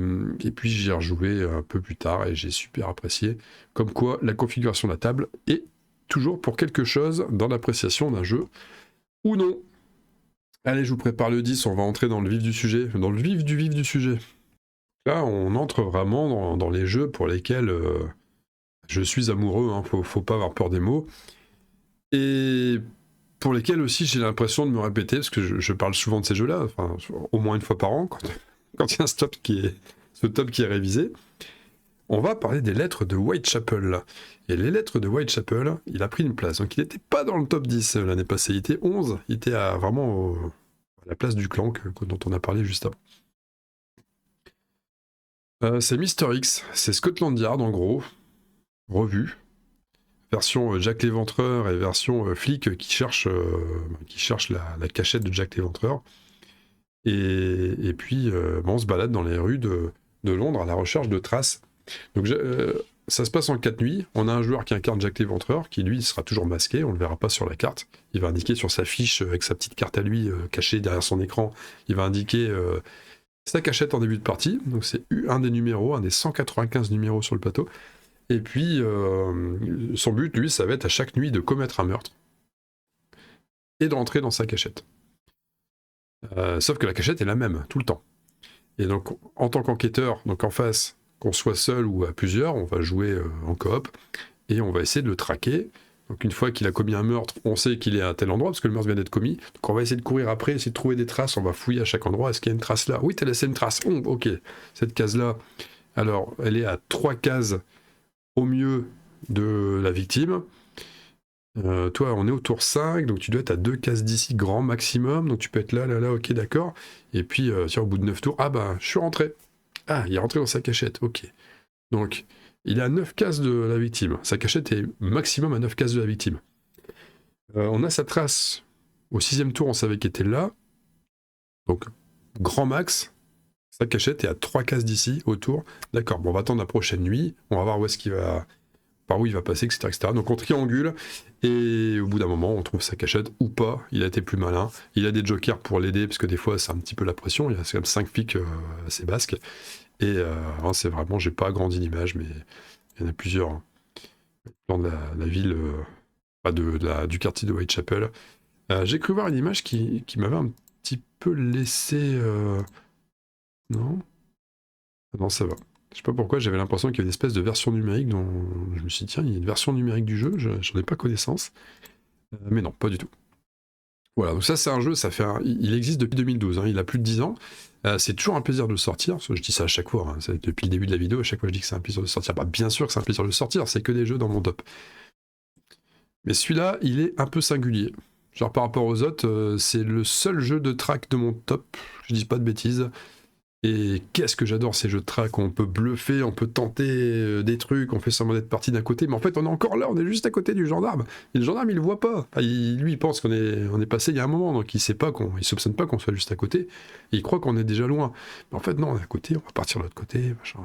puis j'y ai rejoué un peu plus tard et j'ai super apprécié. Comme quoi la configuration de la table est toujours pour quelque chose dans l'appréciation d'un jeu ou non. Allez, je vous prépare le 10, on va entrer dans le vif du sujet, dans le vif du sujet. Là, on entre vraiment dans les jeux pour lesquels je suis amoureux, hein, faut pas avoir peur des mots. Et pour lesquels aussi j'ai l'impression de me répéter, parce que je parle souvent de ces jeux-là, enfin, au moins une fois par an, quand il y a ce top qui est révisé, on va parler des lettres de Whitechapel. Et les lettres de Whitechapel, il a pris une place. Donc il n'était pas dans le top 10 l'année passée, il était 11, il était à la place du Clank dont on a parlé juste avant. C'est Mister X, c'est Scotland Yard en gros, revue. Version Jack l'Éventreur et version flic qui cherche la cachette de Jack l'Éventreur. Et puis, on se balade dans les rues de Londres à la recherche de traces. Donc, ça se passe en 4 nuits. On a un joueur qui incarne Jack l'Éventreur, qui lui sera toujours masqué, on ne le verra pas sur la carte. Il va indiquer sur sa fiche, avec sa petite carte à lui, cachée derrière son écran, il va indiquer sa cachette en début de partie. Donc, c'est un des numéros, un des 195 numéros sur le plateau. Et puis, son but, lui, ça va être à chaque nuit de commettre un meurtre et de rentrer dans sa cachette. Sauf que la cachette est la même, tout le temps. Et donc, en tant qu'enquêteur, donc en face, qu'on soit seul ou à plusieurs, on va jouer en coop, et on va essayer de le traquer. Donc une fois qu'il a commis un meurtre, on sait qu'il est à tel endroit, parce que le meurtre vient d'être commis. Donc on va essayer de courir après, essayer de trouver des traces, on va fouiller à chaque endroit. Est-ce qu'il y a une trace là? Oui, t'as laissé une trace. Ok, cette case-là, alors, elle est à 3 cases au mieux de la victime. Toi, on est au tour 5, donc tu dois être à 2 cases d'ici, grand maximum, donc tu peux être là, ok, d'accord. Et puis, tiens, au bout de 9 tours, ah bah, je suis rentré. Ah, il est rentré dans sa cachette, ok. Donc, il est à 9 cases de la victime. Sa cachette est maximum à 9 cases de la victime. On a sa trace. Au 6e tour, on savait qu'il était là. Donc, grand max. Sa cachette est à 3 cases d'ici, autour. D'accord, bon, on va attendre la prochaine nuit. On va voir où est-ce qu'il va... par où il va passer, etc., etc. Donc on triangule, et au bout d'un moment, on trouve sa cachette, ou pas, il a été plus malin. Il a des jokers pour l'aider, parce que des fois, c'est un petit peu la pression. Il y a quand même 5 flics assez basques. Et c'est vraiment, j'ai pas agrandi l'image, mais il y en a plusieurs. Hein. Dans la ville, du quartier de Whitechapel. J'ai cru voir une image qui m'avait un petit peu laissé... Non ? Non, ça va. Je sais pas pourquoi, j'avais l'impression qu'il y avait une espèce de version numérique dont je me suis dit, tiens, il y a une version numérique du jeu, j'en ai pas connaissance. Mais non, pas du tout. Voilà, donc ça c'est un jeu, il existe depuis 2012, hein, il a plus de 10 ans. C'est toujours un plaisir de le sortir, parce que je dis ça à chaque fois, hein, depuis le début de la vidéo, à chaque fois je dis que c'est un plaisir de sortir. Bah, bien sûr que c'est un plaisir de le sortir, c'est que des jeux dans mon top. Mais celui-là, il est un peu singulier. Genre par rapport aux autres, c'est le seul jeu de track de mon top, je dis pas de bêtises. Et qu'est-ce que j'adore ces jeux de track où on peut bluffer, on peut tenter des trucs, on fait semblant d'être parti d'un côté, mais en fait on est encore là, on est juste à côté du gendarme. Et le gendarme il le voit pas. Enfin, lui il pense qu'on est passé il y a un moment, donc il soupçonne pas qu'on soit juste à côté. Et il croit qu'on est déjà loin. Mais en fait non, on est à côté, on va partir de l'autre côté. Machin,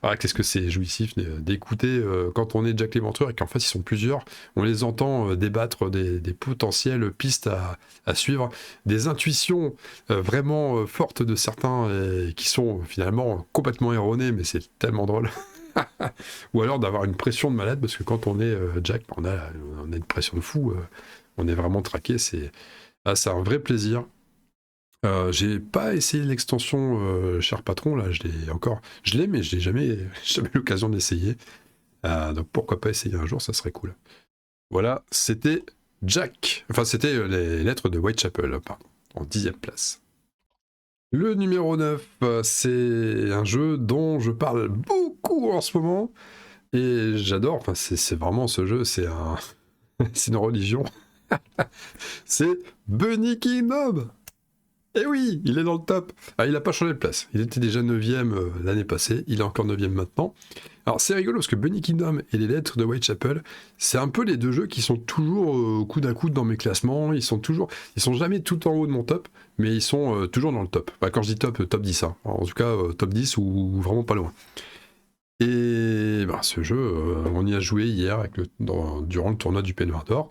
voilà, qu'est-ce que c'est jouissif d'écouter quand on est Jack l'Éventreur et qu'en fait ils sont plusieurs, on les entend débattre des potentielles pistes à suivre, des intuitions vraiment fortes de certains qui sont finalement complètement erronées, mais c'est tellement drôle. Ou alors d'avoir une pression de malade, parce que quand on est Jack, on a une pression de fou, on est vraiment traqué, c'est un vrai plaisir. J'ai pas essayé l'extension cher patron, là, je l'ai, mais je n'ai jamais eu l'occasion d'essayer. Donc pourquoi pas essayer un jour, ça serait cool. Voilà, c'était Jack, enfin c'était les lettres de Whitechapel, pardon, en 10e place. Le numéro 9, c'est un jeu dont je parle beaucoup en ce moment, et j'adore, enfin c'est vraiment ce jeu, c'est une religion, c'est Bunny Kingdom. Eh oui, il est dans le top. Ah, il n'a pas changé de place. Il était déjà 9ème l'année passée, il est encore 9ème maintenant. Alors c'est rigolo parce que Bunny Kingdom et les lettres de Whitechapel, c'est un peu les deux jeux qui sont toujours coude à coude dans mes classements. Ils sont jamais tout en haut de mon top, mais ils sont toujours dans le top. Enfin, quand je dis top, top 10. Hein. En tout cas, top 10 ou vraiment pas loin. Et ce jeu, on y a joué hier durant le tournoi du Peignoir d'Or.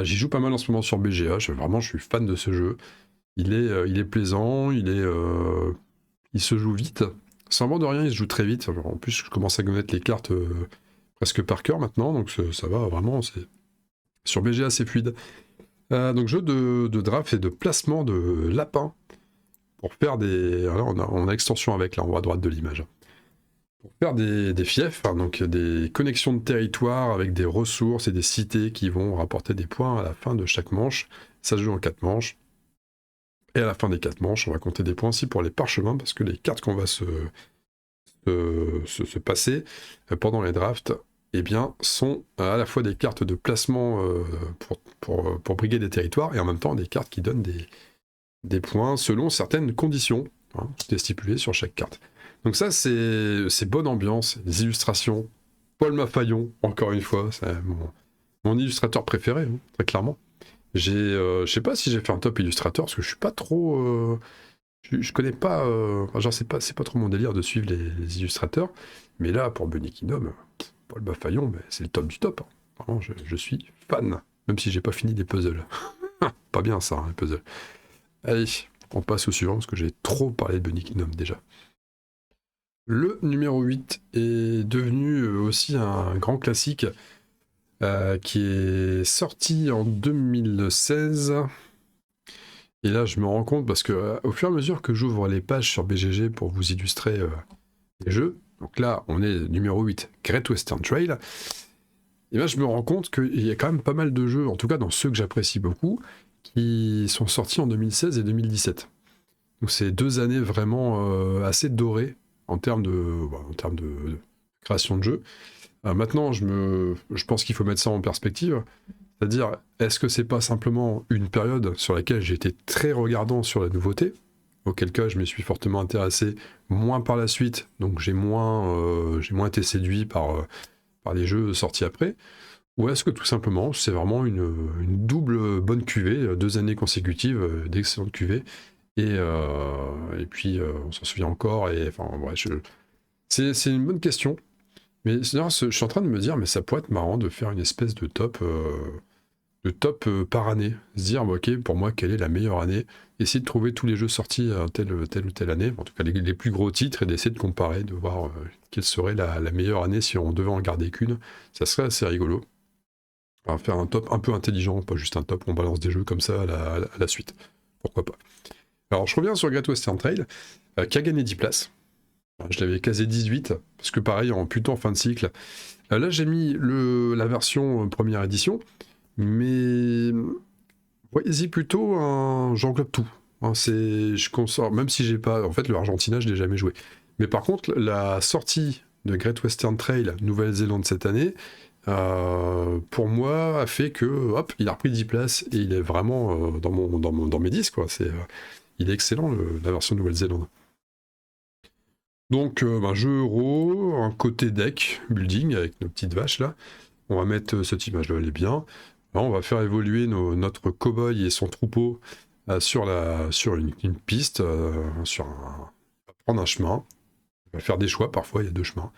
J'y joue pas mal en ce moment sur BGA. Je suis fan de ce jeu. Il est plaisant, il se joue vite. Sans vent de rien, il se joue très vite. En plus, je commence à connaître les cartes presque par cœur maintenant, donc ça va vraiment. Sur BGA, c'est fluide. Donc jeu de draft et de placement de lapins pour faire des. Alors, on a extension avec là en haut à droite de l'image. Pour faire des fiefs, donc des connexions de territoire avec des ressources et des cités qui vont rapporter des points à la fin de chaque manche. Ça se joue en 4 manches. Et à la fin des 4 manches, on va compter des points aussi pour les parchemins, parce que les cartes qu'on va se passer pendant les drafts, eh bien, sont à la fois des cartes de placement pour briguer des territoires, et en même temps des cartes qui donnent des points selon certaines conditions, tout est stipulé sur chaque carte. Donc ça, c'est bonne ambiance, les illustrations. Paul Mafayon, encore une fois, c'est mon illustrateur préféré, très clairement. Je sais pas si j'ai fait un top illustrateur parce que je suis pas trop. Je connais pas. Genre, c'est pas trop mon délire de suivre les illustrateurs. Mais là, pour Bunny Kingdom, Paul Baffaillon, c'est le top du top. Hein. Vraiment, je suis fan. Même si j'ai pas fini des puzzles. Pas bien ça, les puzzles. Allez, on passe au suivant parce que j'ai trop parlé de Bunny Kingdom déjà. Le numéro 8 est devenu aussi un grand classique. Qui est sorti en 2016. Et là, je me rends compte, parce que au fur et à mesure que j'ouvre les pages sur BGG pour vous illustrer les jeux, donc là, on est numéro 8, Great Western Trail, et là, je me rends compte qu'il y a quand même pas mal de jeux, en tout cas dans ceux que j'apprécie beaucoup, qui sont sortis en 2016 et 2017. Donc c'est 2 années vraiment assez dorées en termes de création de jeux. Maintenant, je pense qu'il faut mettre ça en perspective. C'est-à-dire, est-ce que c'est pas simplement une période sur laquelle j'ai été très regardant sur la nouveauté, auquel cas je me suis fortement intéressé, moins par la suite, donc j'ai moins été séduit par les jeux sortis après, ou est-ce que tout simplement c'est vraiment une double bonne cuvée, 2 années consécutives d'excellentes cuvées, et puis on s'en souvient encore, et enfin ouais, c'est une bonne question. Mais je suis en train de me dire, mais ça pourrait être marrant de faire une espèce de top par année. Se dire, ok, pour moi, quelle est la meilleure année? Essayer de trouver tous les jeux sortis à telle ou telle année, en tout cas les plus gros titres, et d'essayer de comparer, de voir quelle serait la meilleure année si on devait en garder qu'une. Ça serait assez rigolo. On va faire un top un peu intelligent, pas juste un top, on balance des jeux comme ça à la suite. Pourquoi pas. Alors, je reviens sur Great Western Trail, qui a gagné 10 places. Je l'avais casé 18, parce que pareil, plutôt en fin de cycle. Là, j'ai mis la version première édition, mais voyez-y plutôt j'englobe tout. Je consors, même si j'ai pas... En fait, le Argentina, je l'ai jamais joué. Mais par contre, la sortie de Great Western Trail Nouvelle-Zélande cette année, pour moi, a fait que, hop, il a repris 10 places et il est vraiment dans mes 10, quoi. Il est excellent, la version Nouvelle-Zélande. Donc, jeu euro, un côté deck, building, avec nos petites vaches, là. On va mettre cette image-là, elle est bien. Là, on va faire évoluer notre cow-boy et son troupeau sur une piste, prendre un chemin. Il va faire des choix, parfois, il y a 2 chemins.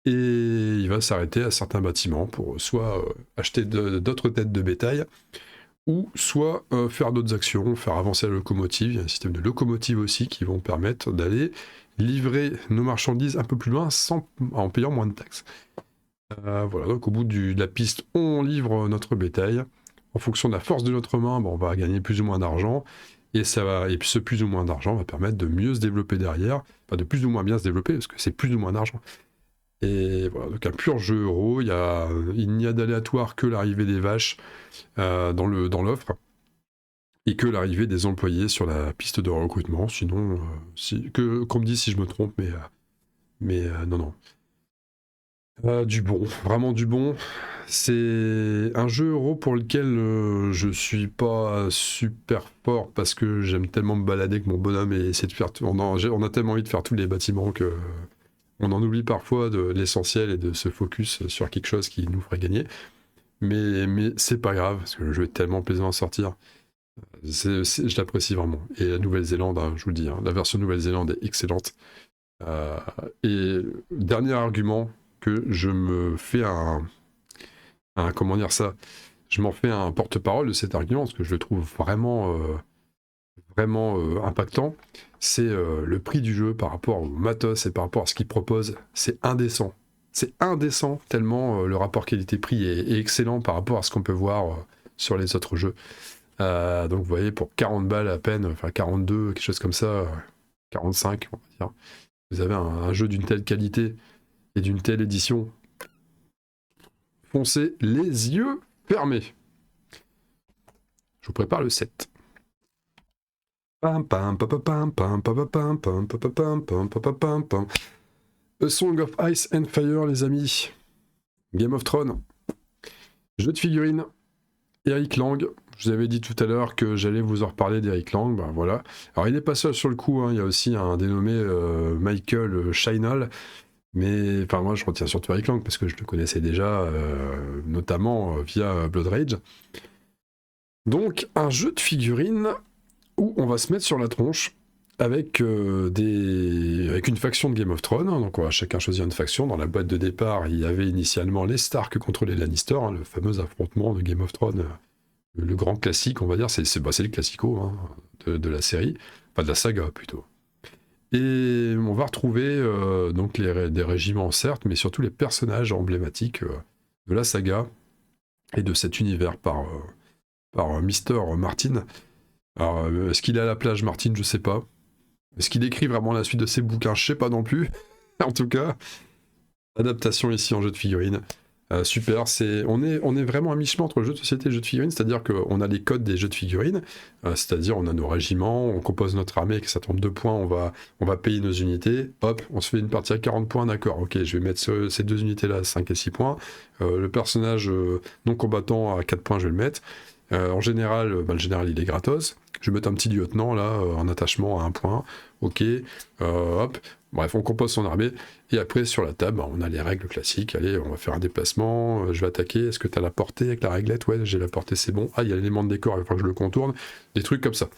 Et il va s'arrêter à certains bâtiments pour soit acheter d'autres têtes de bétail, ou soit faire d'autres actions, faire avancer la locomotive. Il y a un système de locomotive aussi qui vont permettre d'aller livrer nos marchandises un peu plus loin en payant moins de taxes. Voilà, donc au bout de la piste, on livre notre bétail. En fonction de la force de notre main, on va gagner plus ou moins d'argent. Et ce plus ou moins d'argent va permettre de mieux se développer derrière. Enfin, de plus ou moins bien se développer, parce que c'est plus ou moins d'argent. Et voilà, donc un pur jeu euro. Il n'y a d'aléatoire que l'arrivée des vaches dans l'offre. Et que l'arrivée des employés sur la piste de recrutement. Sinon, qu'on me dise si je me trompe, mais non. Du bon, vraiment du bon. C'est un jeu euro pour lequel je suis pas super fort parce que j'aime tellement me balader avec mon bonhomme et essayer de faire tout. On a tellement envie de faire tous les bâtiments que on en oublie parfois de l'essentiel et de se focus sur quelque chose qui nous ferait gagner. Mais c'est pas grave parce que le jeu est tellement plaisant à sortir. Je l'apprécie vraiment. Et la Nouvelle-Zélande, je vous le dis, la version Nouvelle-Zélande est excellente. Et dernier argument que je me fais comment dire ça, je m'en fais un porte-parole de cet argument parce que je le trouve vraiment impactant, c'est le prix du jeu par rapport au matos et par rapport à ce qu'il propose. C'est indécent tellement le rapport qualité-prix est excellent par rapport à ce qu'on peut voir sur les autres jeux. Donc vous voyez, pour 40 balles à peine, enfin 42, quelque chose comme ça, 45 on va dire, vous avez un jeu d'une telle qualité et d'une telle édition. Foncez les yeux fermés. Je vous prépare le 7. A Song of Ice and Fire, les amis. Game of Thrones. Jeu de figurines. Eric Lang. Je vous avais dit tout à l'heure que j'allais vous en reparler d'Eric Lang. Ben voilà. Alors il n'est pas seul sur le coup. Il y a aussi un dénommé Michael Shinall. Mais enfin moi je retiens surtout Eric Lang parce que je le connaissais déjà, notamment via Blood Rage. Donc un jeu de figurines où on va se mettre sur la tronche avec une faction de Game of Thrones. Donc on va chacun choisir une faction. Dans la boîte de départ, il y avait initialement les Stark contre les Lannister, le fameux affrontement de Game of Thrones, le grand classique, on va dire. C'est le classico de la série, enfin de la saga plutôt. Et on va retrouver donc des régiments certes, mais surtout les personnages emblématiques de la saga et de cet univers par Mr. Martin. Alors, est-ce qu'il est à la plage, Martin? Je sais pas. Est-ce qu'il décrit vraiment la suite de ses bouquins? Je sais pas non plus. En tout cas, adaptation ici en jeu de figurines. Super, on est vraiment à mi-chemin entre jeu de société et jeu de figurines, c'est-à-dire qu'on a les codes des jeux de figurines, c'est-à-dire on a nos régiments, on compose notre armée avec un certain nombre de points, on va payer nos unités, hop, on se fait une partie à 40 points, d'accord, ok, je vais mettre ces 2 unités-là à 5 et 6 points, le personnage non combattant à 4 points, je vais le mettre. En général, le général il est gratos. Je vais mettre un petit lieutenant là en attachement à 1 point. Ok, hop. Bref, on compose son armée. Et après, sur la table, on a les règles classiques. Allez, on va faire un déplacement. Je vais attaquer. Est-ce que tu as la portée avec la réglette? Ouais, j'ai la portée, c'est bon. Ah, il y a l'élément de décor, il faut que je le contourne. Des trucs comme ça.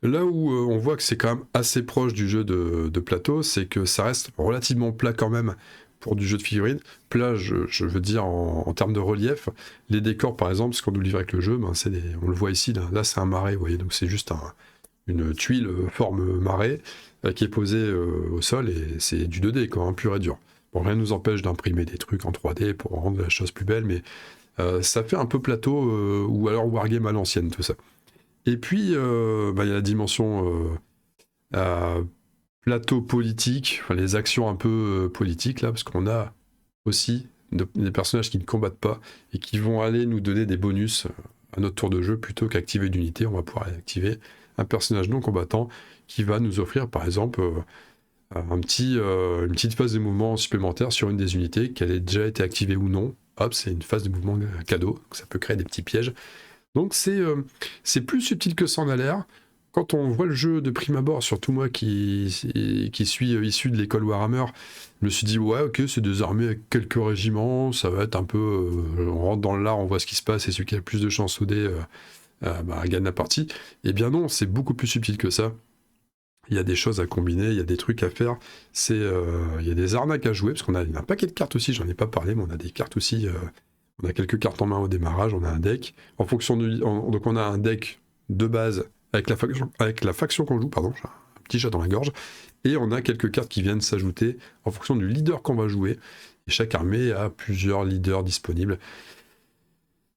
Là où on voit que c'est quand même assez proche du jeu de plateau, c'est que ça reste relativement plat quand même pour du jeu de figurines. Plat, je veux dire en termes de relief. Les décors, par exemple, ce qu'on nous livre avec le jeu, on le voit ici, là c'est un marais, vous voyez, donc c'est juste une tuile forme marais qui est posée au sol, et c'est du 2D, quand même, pur et dur. Bon, rien ne nous empêche d'imprimer des trucs en 3D pour rendre la chose plus belle, mais ça fait un peu plateau, ou alors Wargame à l'ancienne, tout ça. Et puis, il y a la dimension plateau politique, enfin, les actions un peu politiques, là, parce qu'on a aussi des personnages qui ne combattent pas et qui vont aller nous donner des bonus à notre tour de jeu. Plutôt qu'activer d'unité, on va pouvoir activer un personnage non combattant qui va nous offrir, par exemple, une petite phase de mouvement supplémentaire sur une des unités, qu'elle ait déjà été activée ou non. Hop, c'est une phase de mouvement cadeau, donc ça peut créer des petits pièges. Donc c'est plus subtil que ça en a l'air. Quand on voit le jeu de prime abord, surtout moi qui suis issu de l'école Warhammer, je me suis dit ouais ok c'est des armées avec quelques régiments, ça va être un peu... on rentre dans l'art, on voit ce qui se passe et celui qui a le plus de chances au dé gagne la partie. Eh bien non, c'est beaucoup plus subtil que ça. Il y a des choses à combiner, il y a des trucs à faire, il y a des arnaques à jouer, parce qu'on a un paquet de cartes aussi, j'en ai pas parlé, mais on a des cartes aussi, on a quelques cartes en main au démarrage, on a un deck, en fonction donc on a un deck de base avec la faction qu'on joue, pardon, j'ai un petit chat dans la gorge, et on a quelques cartes qui viennent s'ajouter en fonction du leader qu'on va jouer, et chaque armée a plusieurs leaders disponibles.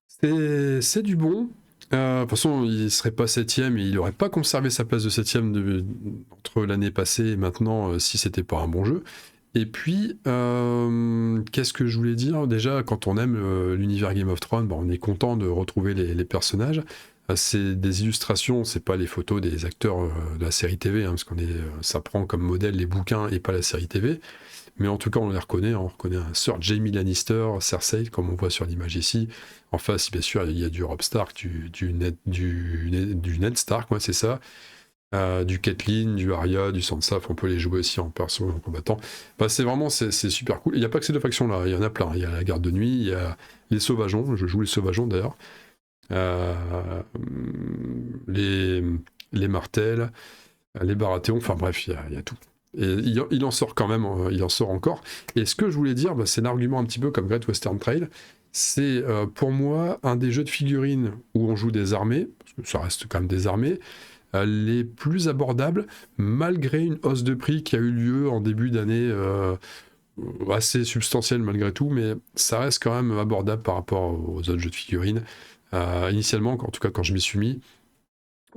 C'est du bon. De toute façon, il serait pas 7ème et il n'aurait pas conservé sa place de 7ème entre l'année passée et maintenant si c'était pas un bon jeu. Et puis, qu'est-ce que je voulais dire? Déjà, quand on aime l'univers Game of Thrones, on est content de retrouver les personnages. C'est des illustrations, c'est pas les photos des acteurs de la série TV, parce ça prend comme modèle les bouquins et pas la série TV. Mais en tout cas, on les reconnaît. On reconnaît un Sir Jaime Lannister, Cersei, comme on voit sur l'image ici. En face, bien sûr, il y a du Robb Stark, du Ned Stark, c'est ça. Du Catelyn, du Arya, du Sansa. On peut les jouer aussi en perso, en combattant. C'est super cool. Il n'y a pas que ces deux factions-là, il y en a plein. Il y a la Garde de Nuit, il y a les Sauvageons. Je joue les Sauvageons d'ailleurs. Les Martels, les Baratheons. Enfin bref, il y a tout. Et il en sort quand même, il en sort encore. Et ce que je voulais dire, c'est un argument un petit peu comme Great Western Trail. C'est pour moi un des jeux de figurines où on joue des armées, parce que ça reste quand même des armées, les plus abordables, malgré une hausse de prix qui a eu lieu en début d'année assez substantielle malgré tout, mais ça reste quand même abordable par rapport aux autres jeux de figurines. Initialement, en tout cas quand je m'y suis mis,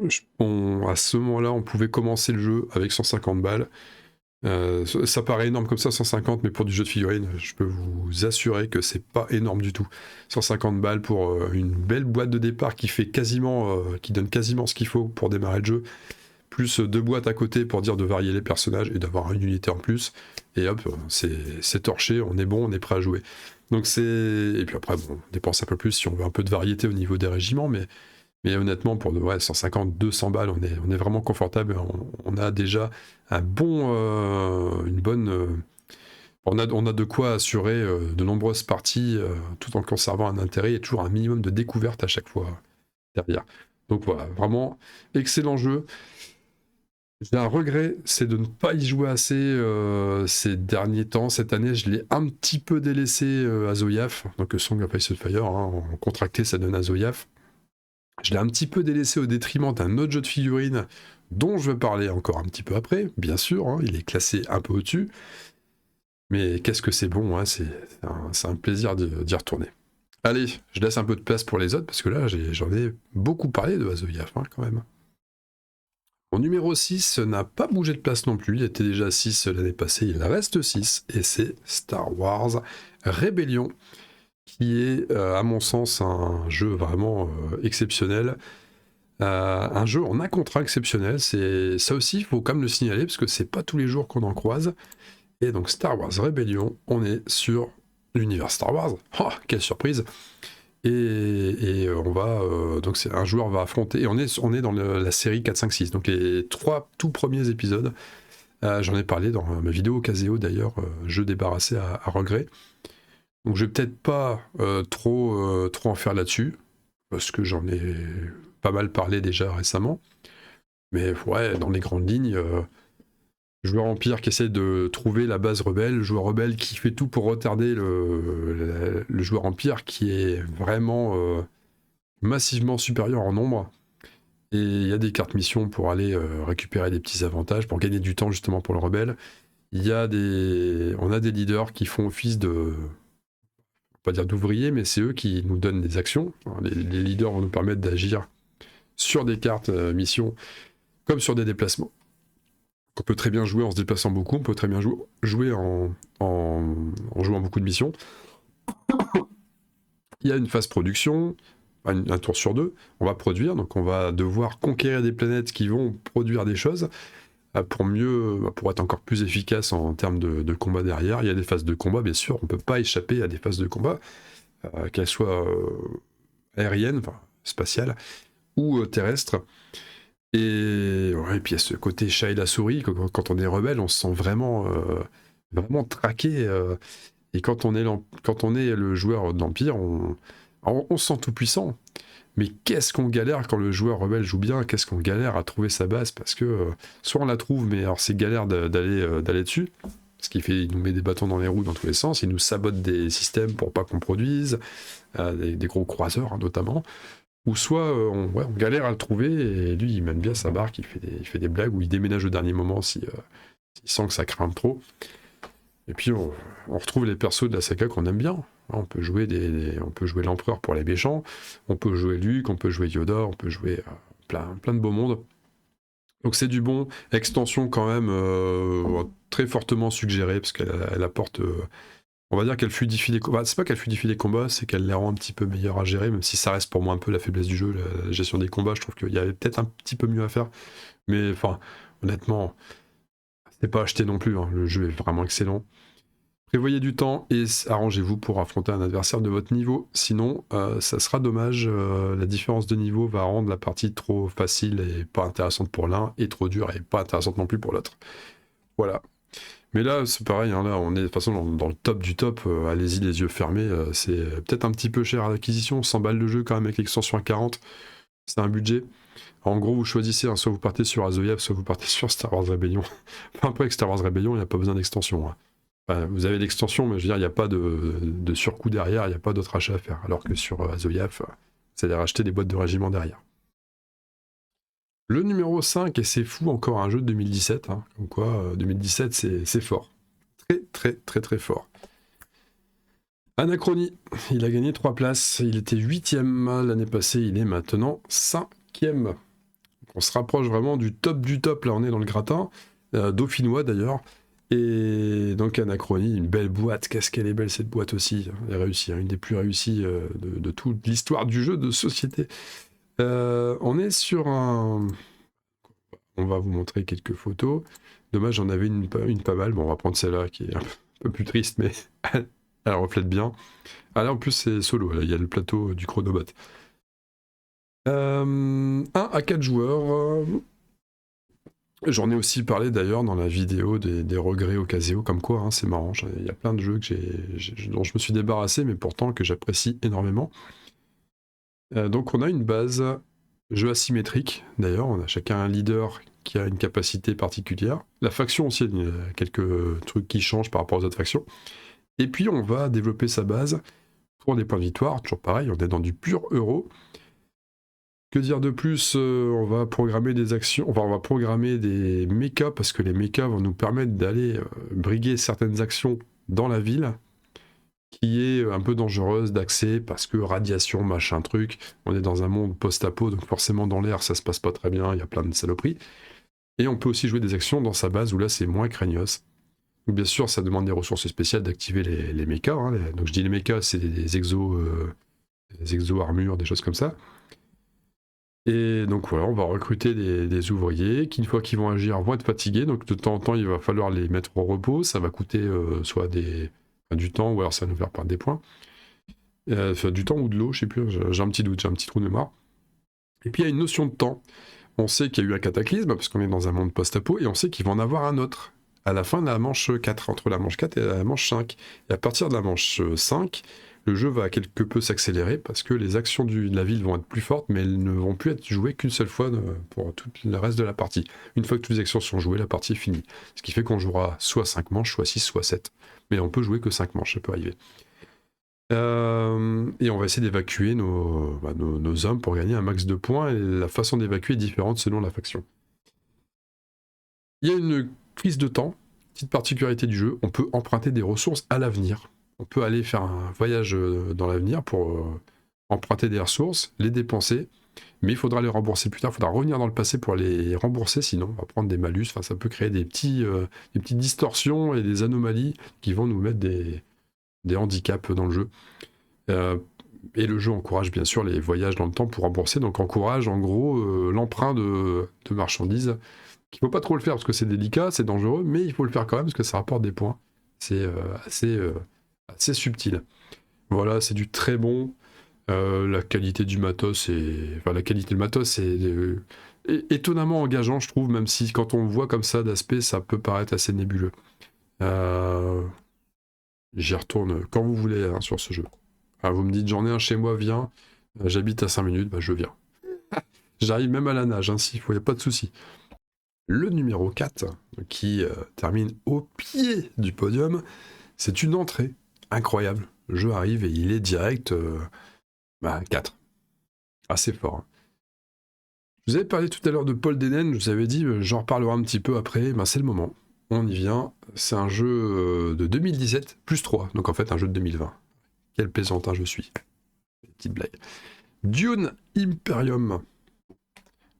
à ce moment-là, on pouvait commencer le jeu avec 150 balles. Ça paraît énorme comme ça, 150, mais pour du jeu de figurines, je peux vous assurer que c'est pas énorme du tout. 150 balles pour une belle boîte de départ qui donne quasiment ce qu'il faut pour démarrer le jeu, plus 2 boîtes à côté pour dire de varier les personnages et d'avoir une unité en plus, et hop, c'est torché, on est bon, on est prêt à jouer. Donc et puis après, on dépense un peu plus si on veut un peu de variété au niveau des régiments, mais honnêtement, pour 150, 200 balles, on est vraiment confortable. On a déjà une bonne... on a de quoi assurer de nombreuses parties tout en conservant un intérêt et toujours un minimum de découverte à chaque fois derrière. Donc voilà, vraiment excellent jeu. J'ai un regret, c'est de ne pas y jouer assez ces derniers temps. Cette année, je l'ai un petit peu délaissé à Zoyaf. Donc Song of Ice and Fire, en contracté, ça donne à Zoyaf. Je l'ai un petit peu délaissé au détriment d'un autre jeu de figurines dont je vais parler encore un petit peu après, bien sûr, il est classé un peu au-dessus. Mais qu'est-ce que c'est bon, c'est un plaisir d'y retourner. Allez, je laisse un peu de place pour les autres, parce que là, j'en ai beaucoup parlé de Azoyaf, quand même. Mon numéro 6 n'a pas bougé de place non plus, il était déjà 6 l'année passée, il reste 6, et c'est Star Wars Rebellion, qui est, à mon sens, un jeu vraiment exceptionnel. Un jeu en un contrat exceptionnel, ça aussi, il faut quand même le signaler, parce que c'est pas tous les jours qu'on en croise. Et donc Star Wars Rebellion, on est sur l'univers Star Wars. Oh, quelle surprise! Et on va... donc un joueur va affronter... Et on est dans la série 4, 5, 6. Donc les 3 tout premiers épisodes. J'en ai parlé dans ma vidéo Caseo d'ailleurs, jeu débarrassé à regret. Donc je vais peut-être pas trop en faire là-dessus, parce que j'en ai pas mal parlé déjà récemment. Mais ouais, dans les grandes lignes, joueur empire qui essaie de trouver la base rebelle, joueur rebelle qui fait tout pour retarder le joueur empire qui est vraiment massivement supérieur en nombre. Et il y a des cartes missions pour aller récupérer des petits avantages, pour gagner du temps justement pour le rebelle. On a des leaders qui font office de... pas dire d'ouvriers, mais c'est eux qui nous donnent des actions. Alors, les leaders vont nous permettre d'agir sur des cartes missions comme sur des déplacements. On peut très bien jouer en se déplaçant beaucoup, on peut très bien jouer en jouant beaucoup de missions. Il y a une phase production, un tour sur 2, on va produire, donc on va devoir conquérir des planètes qui vont produire des choses. pour être encore plus efficace en termes de combat derrière. Il y a des phases de combat, bien sûr, on peut pas échapper à des phases de combat, qu'elles soient aériennes, enfin spatiales, ou terrestres. Et, ouais, et puis il y a ce côté chat et la souris, quand on est rebelle, on se sent vraiment traqué. Et quand on est le joueur d'Empire, on se sent tout puissant. Mais qu'est-ce qu'on galère quand le joueur rebelle joue bien, qu'est-ce qu'on galère à trouver sa base, parce que soit on la trouve, mais alors c'est galère d'aller dessus, parce il nous met des bâtons dans les roues dans tous les sens, il nous sabote des systèmes pour pas qu'on produise, des gros croiseurs hein, notamment, ou soit on galère à le trouver, et lui il mène bien sa barque, il fait des blagues, ou il déménage au dernier moment s'il sent que ça craint trop. Et puis on retrouve les persos de la saga qu'on aime bien. On peut jouer l'empereur pour les méchants, on peut jouer Luke, on peut jouer Yoda, on peut jouer plein de beaux mondes. Donc c'est du bon. Extension quand même très fortement suggérée, parce qu'elle apporte... on va dire qu'elle fluidifie les combats. C'est pas qu'elle fluidifie les combats, c'est qu'elle les rend un petit peu meilleurs à gérer, même si ça reste pour moi un peu la faiblesse du jeu, la gestion des combats. Je trouve qu'il y avait peut-être un petit peu mieux à faire. Mais enfin, honnêtement, c'est pas acheté non plus. Hein. Le jeu est vraiment excellent. Prévoyez du temps et arrangez-vous pour affronter un adversaire de votre niveau, sinon ça sera dommage, la différence de niveau va rendre la partie trop facile et pas intéressante pour l'un, et trop dure et pas intéressante non plus pour l'autre. Voilà. Mais là c'est pareil, hein, là on est de toute façon dans le top du top, allez-y les yeux fermés, c'est peut-être un petit peu cher à l'acquisition, 100 balles de jeu quand même avec l'extension à 40, c'est un budget. En gros vous choisissez, hein, soit vous partez sur Azoyab, soit vous partez sur Star Wars Rebellion. Enfin, après avec Star Wars Rebellion il n'y a pas besoin d'extension. Hein. Vous avez l'extension, mais je veux dire, il n'y a pas de surcoût derrière, il n'y a pas d'autre achat à faire. Alors que sur Azoyaf, vous allez racheter des boîtes de régiment derrière. Le numéro 5, et c'est fou, encore un jeu de 2017. Hein, comme quoi, 2017, c'est fort. Très fort. Anachronie, il a gagné 3 places. Il était 8ème l'année passée, il est maintenant 5ème. On se rapproche vraiment du top, là on est dans le gratin. Dauphinois d'ailleurs. Et donc Anachronie, une belle boîte, qu'est-ce qu'elle est belle cette boîte aussi, elle est réussie, hein, une des plus réussies de toute l'histoire du jeu de société. On est sur un... On va vous montrer quelques photos. Dommage, j'en avais une pas mal, bon on va prendre celle-là qui est un peu plus triste, mais elle reflète bien. Ah là en plus c'est solo, là, il y a le plateau du Chronobot. 1 à 4 joueurs... J'en ai aussi parlé d'ailleurs dans la vidéo des regrets au Caseo, comme quoi hein, c'est marrant, il y a plein de jeux dont je me suis débarrassé, mais pourtant que j'apprécie énormément. Donc on a une base, jeu asymétrique d'ailleurs, on a chacun un leader qui a une capacité particulière. La faction aussi, il y a quelques trucs qui changent par rapport aux autres factions. Et puis on va développer sa base pour des points de victoire, toujours pareil, on est dans du pur euro. Que dire de plus, on va programmer des actions, enfin on va programmer des mechas, parce que les mechas vont nous permettre d'aller briguer certaines actions dans la ville, qui est un peu dangereuse d'accès, parce que radiation, machin truc, on est dans un monde post-apo, donc forcément dans l'air ça se passe pas très bien, il y a plein de saloperies. Et on peut aussi jouer des actions dans sa base, où là c'est moins craignos. Donc bien sûr ça demande des ressources spéciales d'activer les mechas, hein, donc je dis les mechas, c'est des exos armures, des choses comme ça. Et donc voilà, on va recruter des ouvriers qui, une fois qu'ils vont agir, vont être fatigués. Donc de temps en temps, il va falloir les mettre au repos. Ça va coûter soit du temps, ou alors ça va nous faire perdre des points. Du temps ou de l'eau, je sais plus, j'ai un petit doute, j'ai un petit trou de mémoire. Et puis il y a une notion de temps. On sait qu'il y a eu un cataclysme, parce qu'on est dans un monde post-apo, et on sait qu'il va en avoir un autre. À la fin de la manche 4, entre la manche 4 et la manche 5. Et à partir de la manche 5, le jeu va quelque peu s'accélérer parce que les actions de la ville vont être plus fortes, mais elles ne vont plus être jouées qu'une seule fois pour tout le reste de la partie. Une fois que toutes les actions sont jouées, la partie est finie. Ce qui fait qu'on jouera soit 5 manches, soit 6, soit 7. Mais on peut jouer que 5 manches, ça peut arriver. Et on va essayer d'évacuer nos hommes pour gagner un max de points, et la façon d'évacuer est différente selon la faction. Il y a une prise de temps, petite particularité du jeu, on peut emprunter des ressources à l'avenir. On peut aller faire un voyage dans l'avenir pour emprunter des ressources, les dépenser, mais il faudra les rembourser plus tard, il faudra revenir dans le passé pour les rembourser, sinon on va prendre des malus, enfin, ça peut créer des petites distorsions et des anomalies qui vont nous mettre des handicaps dans le jeu. Et le jeu encourage bien sûr les voyages dans le temps pour rembourser, donc encourage en gros l'emprunt de marchandises, qu'il faut pas trop le faire parce que c'est délicat, c'est dangereux, mais il faut le faire quand même parce que ça rapporte des points. C'est assez subtil. Voilà, c'est du très bon. La qualité du matos la qualité du matos est étonnamment engageant, je trouve, même si quand on le voit comme ça d'aspect, ça peut paraître assez nébuleux. J'y retourne quand vous voulez hein, sur ce jeu. Vous me dites j'en ai un chez moi, viens. J'habite à 5 minutes, je viens. J'arrive même à la nage, hein, s'il faut, il n'y a pas de souci. Le numéro 4, qui termine au pied du podium, c'est une entrée incroyable. Le jeu arrive et il est direct 4. Assez fort. Hein. Je vous avais parlé tout à l'heure de Paul Denen, je vous avais dit j'en reparlerai un petit peu après, c'est le moment. On y vient. C'est un jeu de 2017, plus 3, donc en fait un jeu de 2020. Quel plaisantin je suis. Petite blague. Dune Imperium.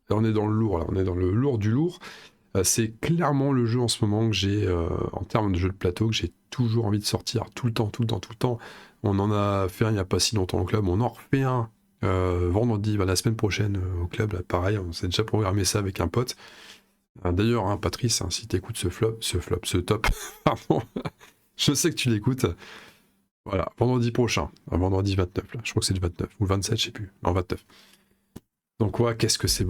Là, on est dans le lourd, là. On est dans le lourd du lourd. C'est clairement le jeu en ce moment que j'ai, en termes de jeu de plateau, que j'ai toujours envie de sortir tout le temps. On en a fait un il n'y a pas si longtemps au club, on en refait un vendredi, la semaine prochaine au club, là, pareil, on s'est déjà programmé ça avec un pote. D'ailleurs, hein, Patrice, hein, si tu écoutes ce top, pardon, je sais que tu l'écoutes. Voilà, vendredi prochain, vendredi 29, là. Je crois que c'est le 29, ou 27, je sais plus, non 29. Donc ouais, qu'est-ce que c'est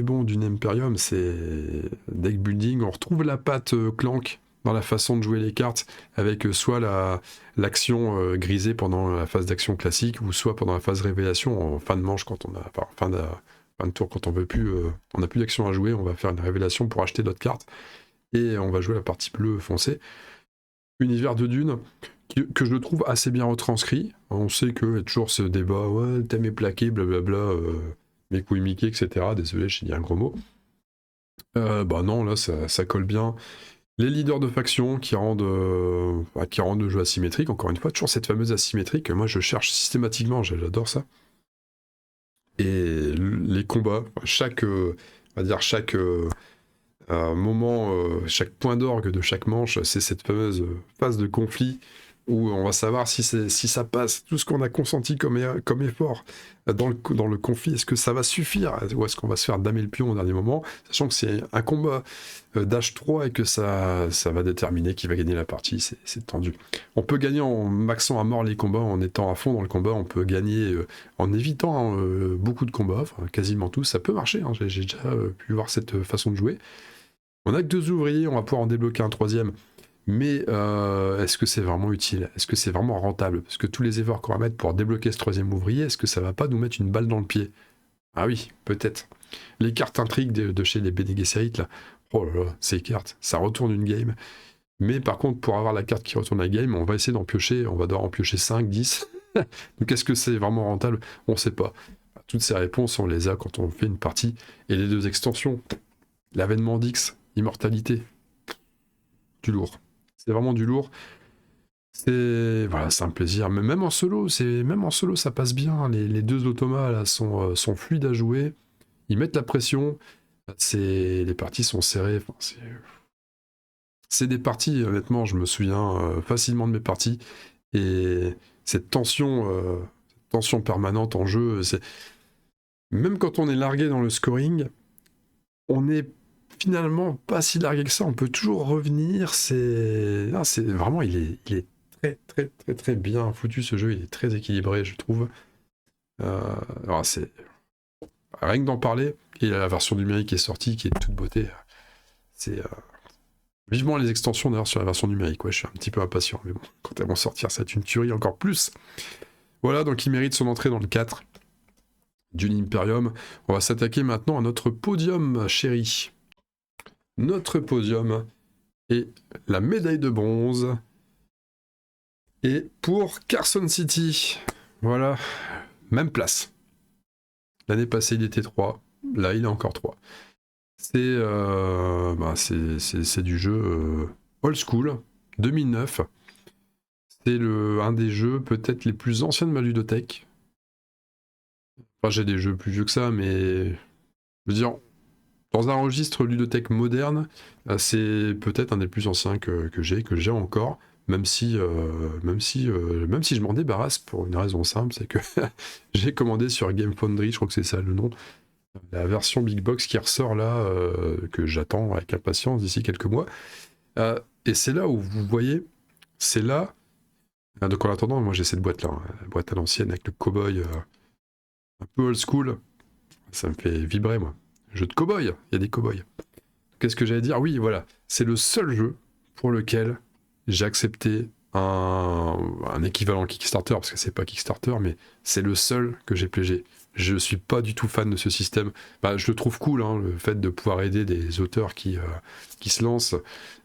bon d'une Imperium, c'est deck building, on retrouve la patte Clank dans la façon de jouer les cartes, avec soit l'action grisée pendant la phase d'action classique, ou soit pendant la phase révélation, en fin de manche, quand on a, fin de tour, quand on veut plus, on n'a plus d'action à jouer, on va faire une révélation pour acheter d'autres cartes, et on va jouer la partie bleue foncée. Univers de Dune, que je trouve assez bien retranscrit. On sait qu'il y a toujours ce débat, ouais, le thème est plaqué, blablabla, mes couilles Mickey, etc. Désolé, j'ai dit un gros mot. Non, là, ça colle bien. Les leaders de faction qui rendent le jeu asymétrique, encore une fois, toujours cette fameuse asymétrie que moi je cherche systématiquement, j'adore ça. Et les combats, chaque moment, chaque point d'orgue de chaque manche, c'est cette fameuse phase de conflit où on va savoir si ça passe, tout ce qu'on a consenti comme effort dans le conflit, est-ce que ça va suffire ou est-ce qu'on va se faire damer le pion au dernier moment, sachant que c'est un combat d'H3 et que ça va déterminer qui va gagner la partie, c'est tendu. On peut gagner en maxant à mort les combats, en étant à fond dans le combat, on peut gagner en évitant beaucoup de combats, enfin, quasiment tous, ça peut marcher, hein, j'ai déjà pu voir cette façon de jouer. On a que 2 ouvriers, on va pouvoir en débloquer un 3e. Mais est-ce que c'est vraiment utile? Est-ce que c'est vraiment rentable? Parce que tous les efforts qu'on va mettre pour débloquer ce 3e ouvrier, est-ce que ça va pas nous mettre une balle dans le pied? Ah oui, peut-être. Les cartes intrigues de chez les Bene Gesserit, là, oh là là, ces cartes, ça retourne une game. Mais par contre, pour avoir la carte qui retourne la game, on va essayer d'en piocher, on va devoir en piocher 5, 10. Donc est-ce que c'est vraiment rentable? On ne sait pas. Toutes ces réponses, on les a quand on fait une partie. Et les 2 extensions, l'avènement d'X, Immortalité, du lourd. C'est vraiment du lourd. C'est un plaisir. Mais même en solo, ça passe bien. Les 2 automas là sont fluides à jouer. Ils mettent la pression. Les parties sont serrées. Enfin, c'est des parties, honnêtement, je me souviens facilement de mes parties. Et cette tension permanente en jeu, même quand on est largué dans le scoring, on est finalement pas si largué que ça, on peut toujours revenir, c'est vraiment, il est très très très très bien foutu ce jeu, il est très équilibré je trouve. Alors c'est rien que d'en parler, et la version numérique qui est sortie, qui est de toute beauté, c'est vivement les extensions d'ailleurs sur la version numérique, ouais je suis un petit peu impatient, mais bon, quand elles vont sortir ça va être une tuerie encore plus. Voilà, donc il mérite son entrée dans le 4 Dune Imperium. On va s'attaquer maintenant à notre podium chéri. Notre podium est la médaille de bronze. Et pour Carson City, voilà, même place. L'année passée, il était 3. Là, il est encore 3. C'est du jeu old school, 2009. C'est un des jeux peut-être les plus anciens de ma ludothèque. Enfin, j'ai des jeux plus vieux que ça, mais je veux dire, dans un registre ludothèque moderne, c'est peut-être un des plus anciens que j'ai encore. même si je m'en débarrasse pour une raison simple, c'est que j'ai commandé sur Game Foundry, je crois que c'est ça le nom, la version Big Box qui ressort là, que j'attends avec impatience d'ici quelques mois. Et c'est là où vous voyez, c'est là. Donc en attendant, moi j'ai cette boîte là, la boîte à l'ancienne avec le cow-boy un peu old school. Ça me fait vibrer, moi. Jeu de cow-boy, il y a des cow-boys. Qu'est-ce que j'allais dire? Oui, voilà. C'est le seul jeu pour lequel j'ai accepté un équivalent Kickstarter, parce que c'est pas Kickstarter, mais c'est le seul que j'ai pledgé. Je suis pas du tout fan de ce système. Bah, je le trouve cool, hein, le fait de pouvoir aider des auteurs qui se lancent,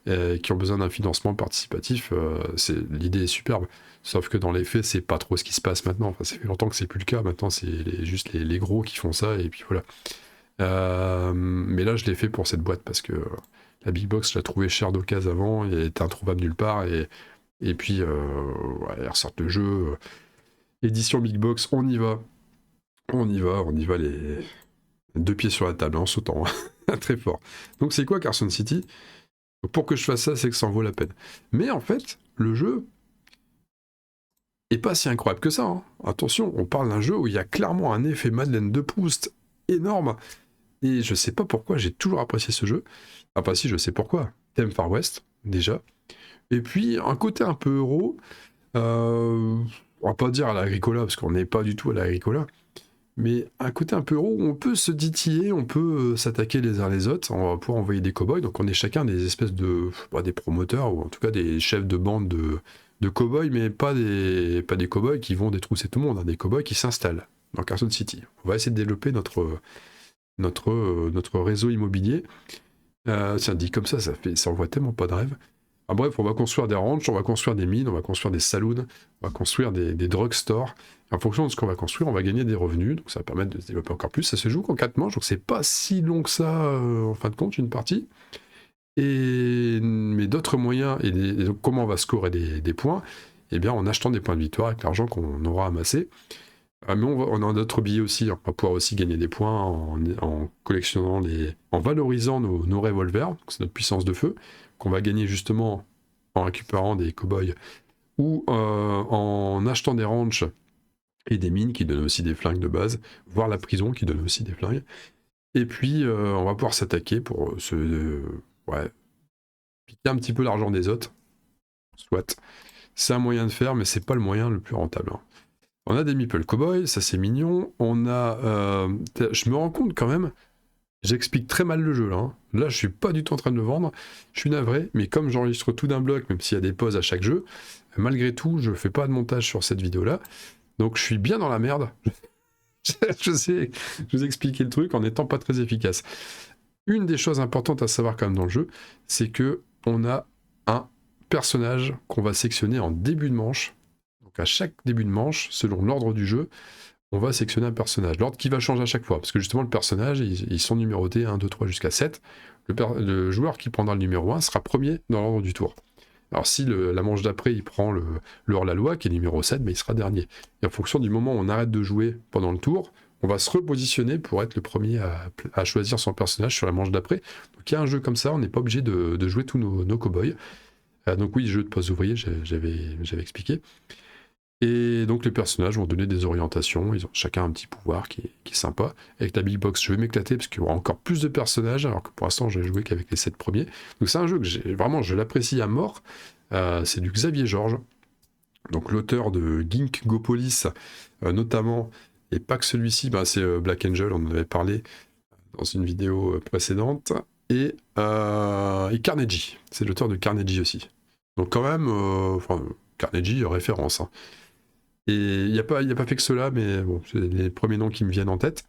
qui ont besoin d'un financement participatif. L'idée est superbe. Sauf que dans les faits, c'est pas trop ce qui se passe maintenant. Enfin, ça fait longtemps que c'est plus le cas. Maintenant, c'est juste les gros qui font ça, et puis voilà. Mais là, je l'ai fait pour cette boîte parce que la Big Box, je la trouvais chère d'occasion avant, et elle était introuvable nulle part. Et puis, ouais, ils ressortent le jeu. Édition Big Box, on y va. On y va les deux pieds sur la table, hein, en sautant. Très fort. Donc, c'est quoi Carson City? Pour que je fasse ça, c'est que ça en vaut la peine. Mais en fait, le jeu est pas si incroyable que ça. Hein. Attention, on parle d'un jeu où il y a clairement un effet Madeleine de Proust énorme. Et je sais pas pourquoi j'ai toujours apprécié ce jeu. Enfin si, je sais pourquoi. Thème Far West, déjà. Et puis un côté un peu euro. On va pas dire à l'agricola, parce qu'on n'est pas du tout à l'agricola. Mais un côté un peu euro où on peut se ditiller, on peut s'attaquer les uns les autres. On va pouvoir envoyer des cow-boys. Donc on est chacun des espèces de... des promoteurs, ou en tout cas des chefs de bande de cow-boys, mais pas des cow-boys qui vont détrousser tout le monde. Hein, des cow-boys qui s'installent dans Carson City. On va essayer de développer notre réseau immobilier. Tiens, dit comme ça envoie tellement pas de rêve. Ah, bref, on va construire des ranchs, on va construire des mines, on va construire des saloons, on va construire des drugstores. En fonction de ce qu'on va construire, on va gagner des revenus, donc ça va permettre de se développer encore plus. Ça se joue qu'en 4 manches, donc c'est pas si long que ça, en fin de compte, une partie. Mais d'autres moyens, et donc comment on va scorer des points? Eh bien, en achetant des points de victoire avec l'argent qu'on aura amassé. Mais on a d'autres billets aussi, on va pouvoir aussi gagner des points en collectionnant en valorisant nos revolvers, c'est notre puissance de feu, qu'on va gagner justement en récupérant des cow-boys, ou en achetant des ranchs et des mines qui donnent aussi des flingues de base, voire la prison qui donne aussi des flingues. Et puis on va pouvoir s'attaquer pour piquer un petit peu l'argent des autres. Soit. C'est un moyen de faire, mais c'est pas le moyen le plus rentable. Hein. On a des Meeple Cowboys, ça c'est mignon. On a... je me rends compte quand même, j'explique très mal le jeu là. Hein. Là, je suis pas du tout en train de le vendre. Je suis navré, mais comme j'enregistre tout d'un bloc, même s'il y a des pauses à chaque jeu, malgré tout, je fais pas de montage sur cette vidéo-là. Donc je suis bien dans la merde. Je sais, je vous expliquer le truc en n'étant pas très efficace. Une des choses importantes à savoir quand même dans le jeu, c'est que on a un personnage qu'on va sectionner en début de manche. Donc à chaque début de manche, selon l'ordre du jeu, on va sectionner un personnage. L'ordre qui va changer à chaque fois, parce que justement le personnage, ils sont numérotés 1, 2, 3 jusqu'à 7. Le joueur qui prendra le numéro 1 sera premier dans l'ordre du tour. Alors si la manche d'après, il prend le hors-la-loi, qui est numéro 7, mais il sera dernier. Et en fonction du moment où on arrête de jouer pendant le tour, on va se repositionner pour être le premier à choisir son personnage sur la manche d'après. Donc il y a un jeu comme ça, on n'est pas obligé de jouer tous nos cow-boys. Donc oui, jeu de poste ouvrier, j'avais expliqué. Et donc les personnages vont donner des orientations, ils ont chacun un petit pouvoir qui est sympa. Avec la Big Box, je vais m'éclater parce qu'il y aura encore plus de personnages, alors que pour l'instant, j'ai joué qu'avec les 7 premiers. Donc c'est un jeu que je l'apprécie à mort. C'est du Xavier Georges, donc l'auteur de Ginkgopolis notamment, et pas que celui-ci, c'est Black Angel, on en avait parlé dans une vidéo précédente, et Carnegie, c'est l'auteur de Carnegie aussi. Donc quand même, Carnegie, référence. Hein. Et il n'y a pas fait que cela, mais bon, c'est les premiers noms qui me viennent en tête.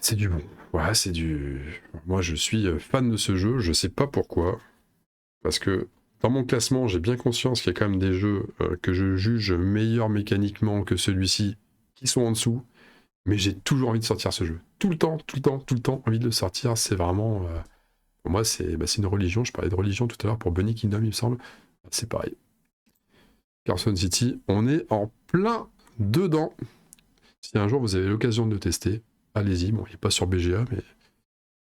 C'est du bon. Ouais, c'est du... Moi, je suis fan de ce jeu, je sais pas pourquoi. Parce que dans mon classement, j'ai bien conscience qu'il y a quand même des jeux que je juge meilleurs mécaniquement que celui-ci, qui sont en dessous. Mais j'ai toujours envie de sortir ce jeu. Tout le temps, envie de le sortir. C'est vraiment... pour moi, c'est une religion. Je parlais de religion tout à l'heure pour Bunny Kingdom, il me semble. C'est pareil. Carson City, on est en plein dedans. Si un jour vous avez l'occasion de le tester, allez-y. Bon, il n'est pas sur BGA,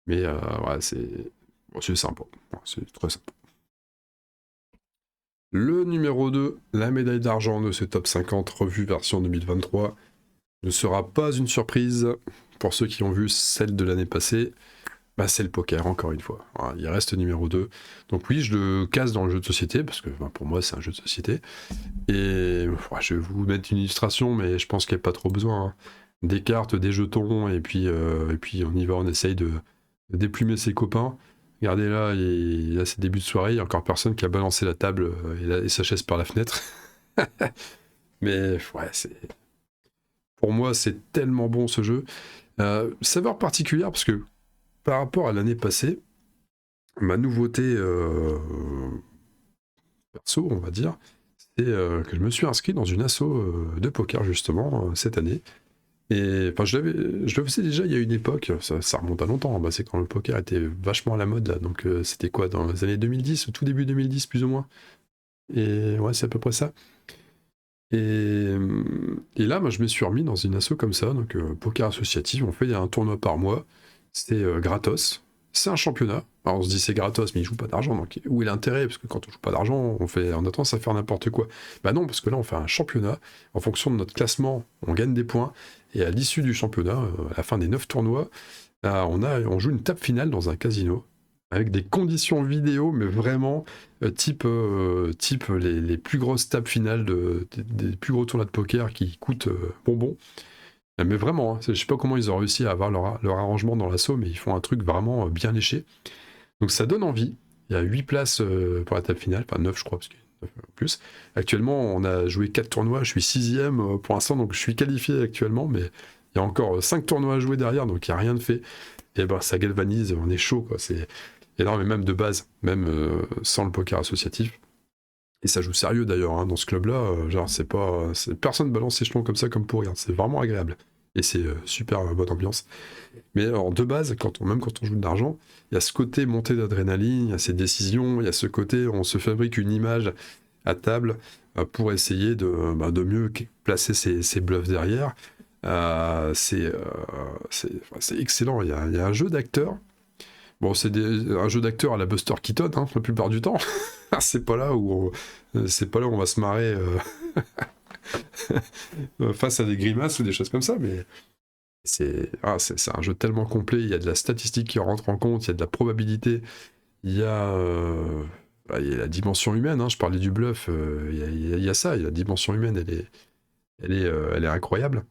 mais ouais, c'est sympa. C'est très sympa. Le numéro 2, la médaille d'argent de ce top 50 revue version 2023, ne sera pas une surprise pour ceux qui ont vu celle de l'année passée. Bah, c'est le poker, encore une fois. Voilà, il reste numéro 2. Donc oui, je le casse dans le jeu de société, parce que pour moi, c'est un jeu de société. Et je vais vous mettre une illustration, mais je pense qu'il n'y a pas trop besoin. Hein. Des cartes, des jetons, et puis on y va, on essaye de déplumer ses copains. Regardez là, là c'est début de soirée, il n'y a encore personne qui a balancé la table et sa chaise par la fenêtre. Mais ouais, pour moi, c'est tellement bon ce jeu. Saveur particulière, parce que par rapport à l'année passée, ma nouveauté perso, on va dire, c'est que je me suis inscrit dans une asso de poker justement cette année. Et enfin, je le faisais déjà il y a une époque, ça remonte à longtemps, bah, c'est quand le poker était vachement à la mode là, donc c'était quoi, dans les années 2010, au tout début 2010 plus ou moins. Et ouais, c'est à peu près ça. Et là, moi, je me suis remis dans une asso comme ça, donc poker associatif, on fait un tournoi par mois, c'est gratos, c'est un championnat. Alors on se dit c'est gratos, mais ils jouent pas d'argent, donc où est l'intérêt? Parce que quand on joue pas d'argent, on a tendance à faire n'importe quoi. Bah non, parce que là on fait un championnat, en fonction de notre classement, on gagne des points, et à l'issue du championnat, à la fin des 9 tournois, on joue une table finale dans un casino, avec des conditions vidéo, mais vraiment type les plus grosses tables finales des plus gros tournois de poker qui coûtent bonbon. Mais vraiment, hein, je sais pas comment ils ont réussi à avoir leur arrangement dans l'assaut, mais ils font un truc vraiment bien léché. Donc ça donne envie. Il y a 8 places pour la table finale, enfin 9 je crois, parce qu'il y a 9 en plus. Actuellement, on a joué 4 tournois, je suis 6ème pour l'instant, donc je suis qualifié actuellement, mais il y a encore 5 tournois à jouer derrière, donc il n'y a rien de fait. Et ben ça galvanise, on est chaud, quoi. C'est énorme, et même de base, même sans le poker associatif. Et ça joue sérieux d'ailleurs, hein, dans ce club-là, genre personne balance ses jetons comme ça comme pour rien, c'est vraiment agréable. Et c'est super bonne ambiance. Mais alors, de base, même quand on joue de l'argent, il y a ce côté montée d'adrénaline, il y a ces décisions, il y a ce côté, on se fabrique une image à table pour essayer de mieux placer ses bluffs derrière. C'est excellent, il y a un jeu d'acteur. Bon, c'est un jeu d'acteur à la Buster Keaton, hein, la plupart du temps. c'est pas là où on va se marrer face à des grimaces ou des choses comme ça, mais c'est un jeu tellement complet. Il y a de la statistique qui rentre en compte, il y a de la probabilité, il y a la dimension humaine. Hein, je parlais du bluff, il y a ça, il y a la dimension humaine, elle est incroyable.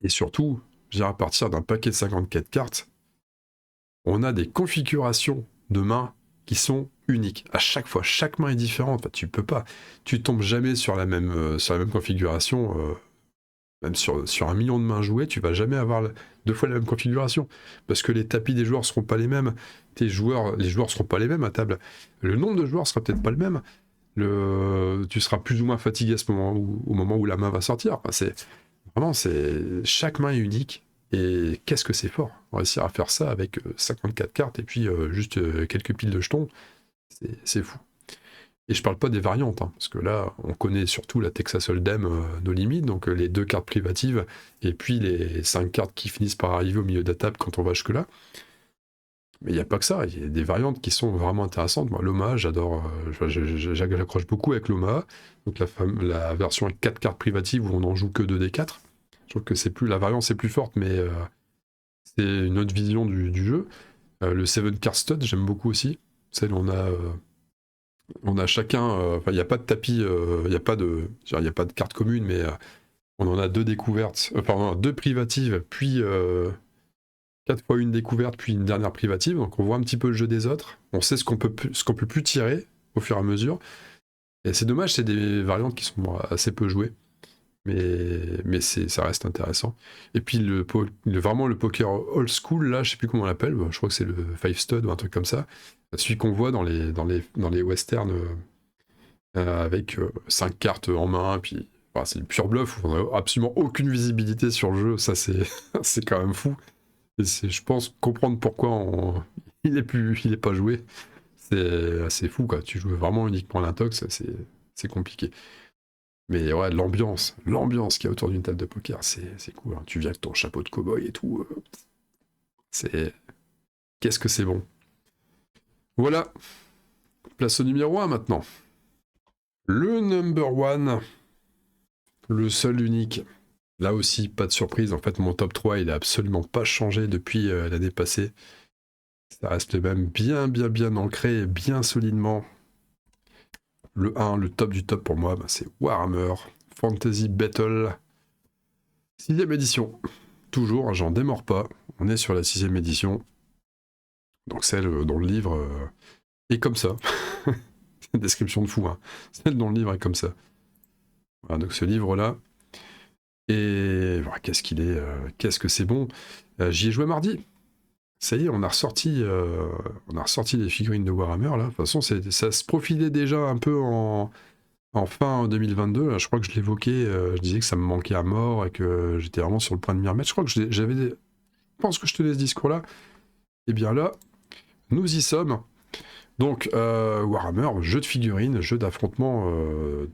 Et surtout, à partir d'un paquet de 54 cartes, on a des configurations de mains qui sont uniques. À chaque fois, chaque main est différente. Enfin, tu tombes jamais sur la même configuration. Même sur 1 million de mains jouées, tu vas jamais avoir 2 fois la même configuration. Parce que les tapis des joueurs seront pas les mêmes. Les joueurs seront pas les mêmes à table. Le nombre de joueurs sera peut-être pas le même. Tu seras plus ou moins fatigué au moment où la main va sortir. Enfin, chaque main est unique. Et qu'est-ce que c'est fort, réussir à faire ça avec 54 cartes et puis juste quelques piles de jetons, c'est fou. Et je parle pas des variantes, hein, parce que là, on connaît surtout la Texas Hold'em No Limit, donc les 2 cartes privatives, et puis les 5 cartes qui finissent par arriver au milieu de la table quand on va jusque-là. Mais il n'y a pas que ça, il y a des variantes qui sont vraiment intéressantes. Moi, l'Omaha, j'adore, j'accroche beaucoup avec l'Omaha, donc la version avec 4 cartes privatives où on n'en joue que 2 des 4. Je trouve que la variance est plus forte, mais c'est une autre vision du jeu. Le 7 Card Stud, j'aime beaucoup aussi. Celle où on a chacun, il n'y a pas de tapis, il n'y a pas de carte commune, mais on en a 2 découvertes, pardon, 2 privatives, puis 4 fois une découverte, puis une dernière privative. Donc on voit un petit peu le jeu des autres. On sait ce qu'on peut plus tirer au fur et à mesure. Et c'est dommage, c'est des variantes qui sont assez peu jouées. Mais ça reste intéressant. Et puis vraiment le poker old school, là, je sais plus comment on l'appelle, je crois que c'est le 5 stud ou un truc comme ça, celui qu'on voit dans les westerns avec 5 cartes en main, puis c'est le pur bluff, on n'a absolument aucune visibilité sur le jeu, ça c'est c'est quand même fou. Et je pense comprendre pourquoi il est pas joué, c'est assez fou, quoi. Tu joues vraiment uniquement à l'intox, c'est compliqué. Mais ouais, l'ambiance qu'il y a autour d'une table de poker, c'est cool. Hein. Tu viens avec ton chapeau de cow-boy et tout. Qu'est-ce que c'est bon. Voilà. Place au numéro 1 maintenant. Le number one, le seul unique. Là aussi, pas de surprise. En fait, mon top 3, il a absolument pas changé depuis l'année passée. Ça reste même bien ancré, bien solidement. Le 1, le top du top pour moi, bah, c'est Warhammer Fantasy Battle 6ème édition. Toujours, j'en démords pas. On est sur la 6ème édition. Donc celle dont le livre est comme ça. Une description de fou, hein. Celle dont le livre est comme ça. Voilà, donc ce livre-là. Et voilà, qu'est-ce qu'il est, qu'est-ce que c'est bon. J'y ai joué mardi. Ça y est, on a ressorti les figurines de Warhammer, là. De toute façon, ça se profilait déjà un peu en fin 2022. Là, je crois que je l'évoquais, je disais que ça me manquait à mort et que j'étais vraiment sur le point de m'y remettre. Je crois que je pense que je te laisse ce discours-là. Et bien là, nous y sommes. Donc, Warhammer, jeu de figurines, jeu d'affrontement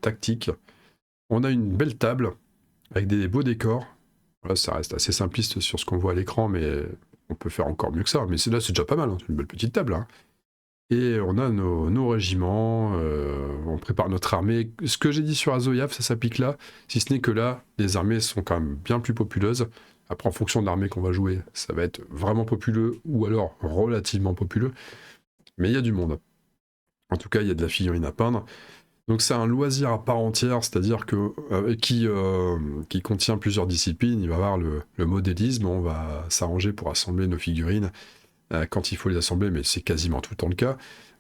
tactique. On a une belle table avec des beaux décors. Là, ça reste assez simpliste sur ce qu'on voit à l'écran, mais on peut faire encore mieux que ça. Mais là, c'est déjà pas mal, hein. C'est une belle petite table, hein. Et on a nos régiments, on prépare notre armée. Ce que j'ai dit sur Azoyav, ça s'applique là, si ce n'est que là, les armées sont quand même bien plus populeuses. Après, en fonction de l'armée qu'on va jouer, ça va être vraiment populeux ou alors relativement populeux. Mais il y a du monde. En tout cas, il y a de la figurine à peindre. Donc c'est un loisir à part entière, c'est-à-dire que qui contient plusieurs disciplines. Il va y avoir le modélisme, on va s'arranger pour assembler nos figurines quand il faut les assembler, mais c'est quasiment tout le temps le cas.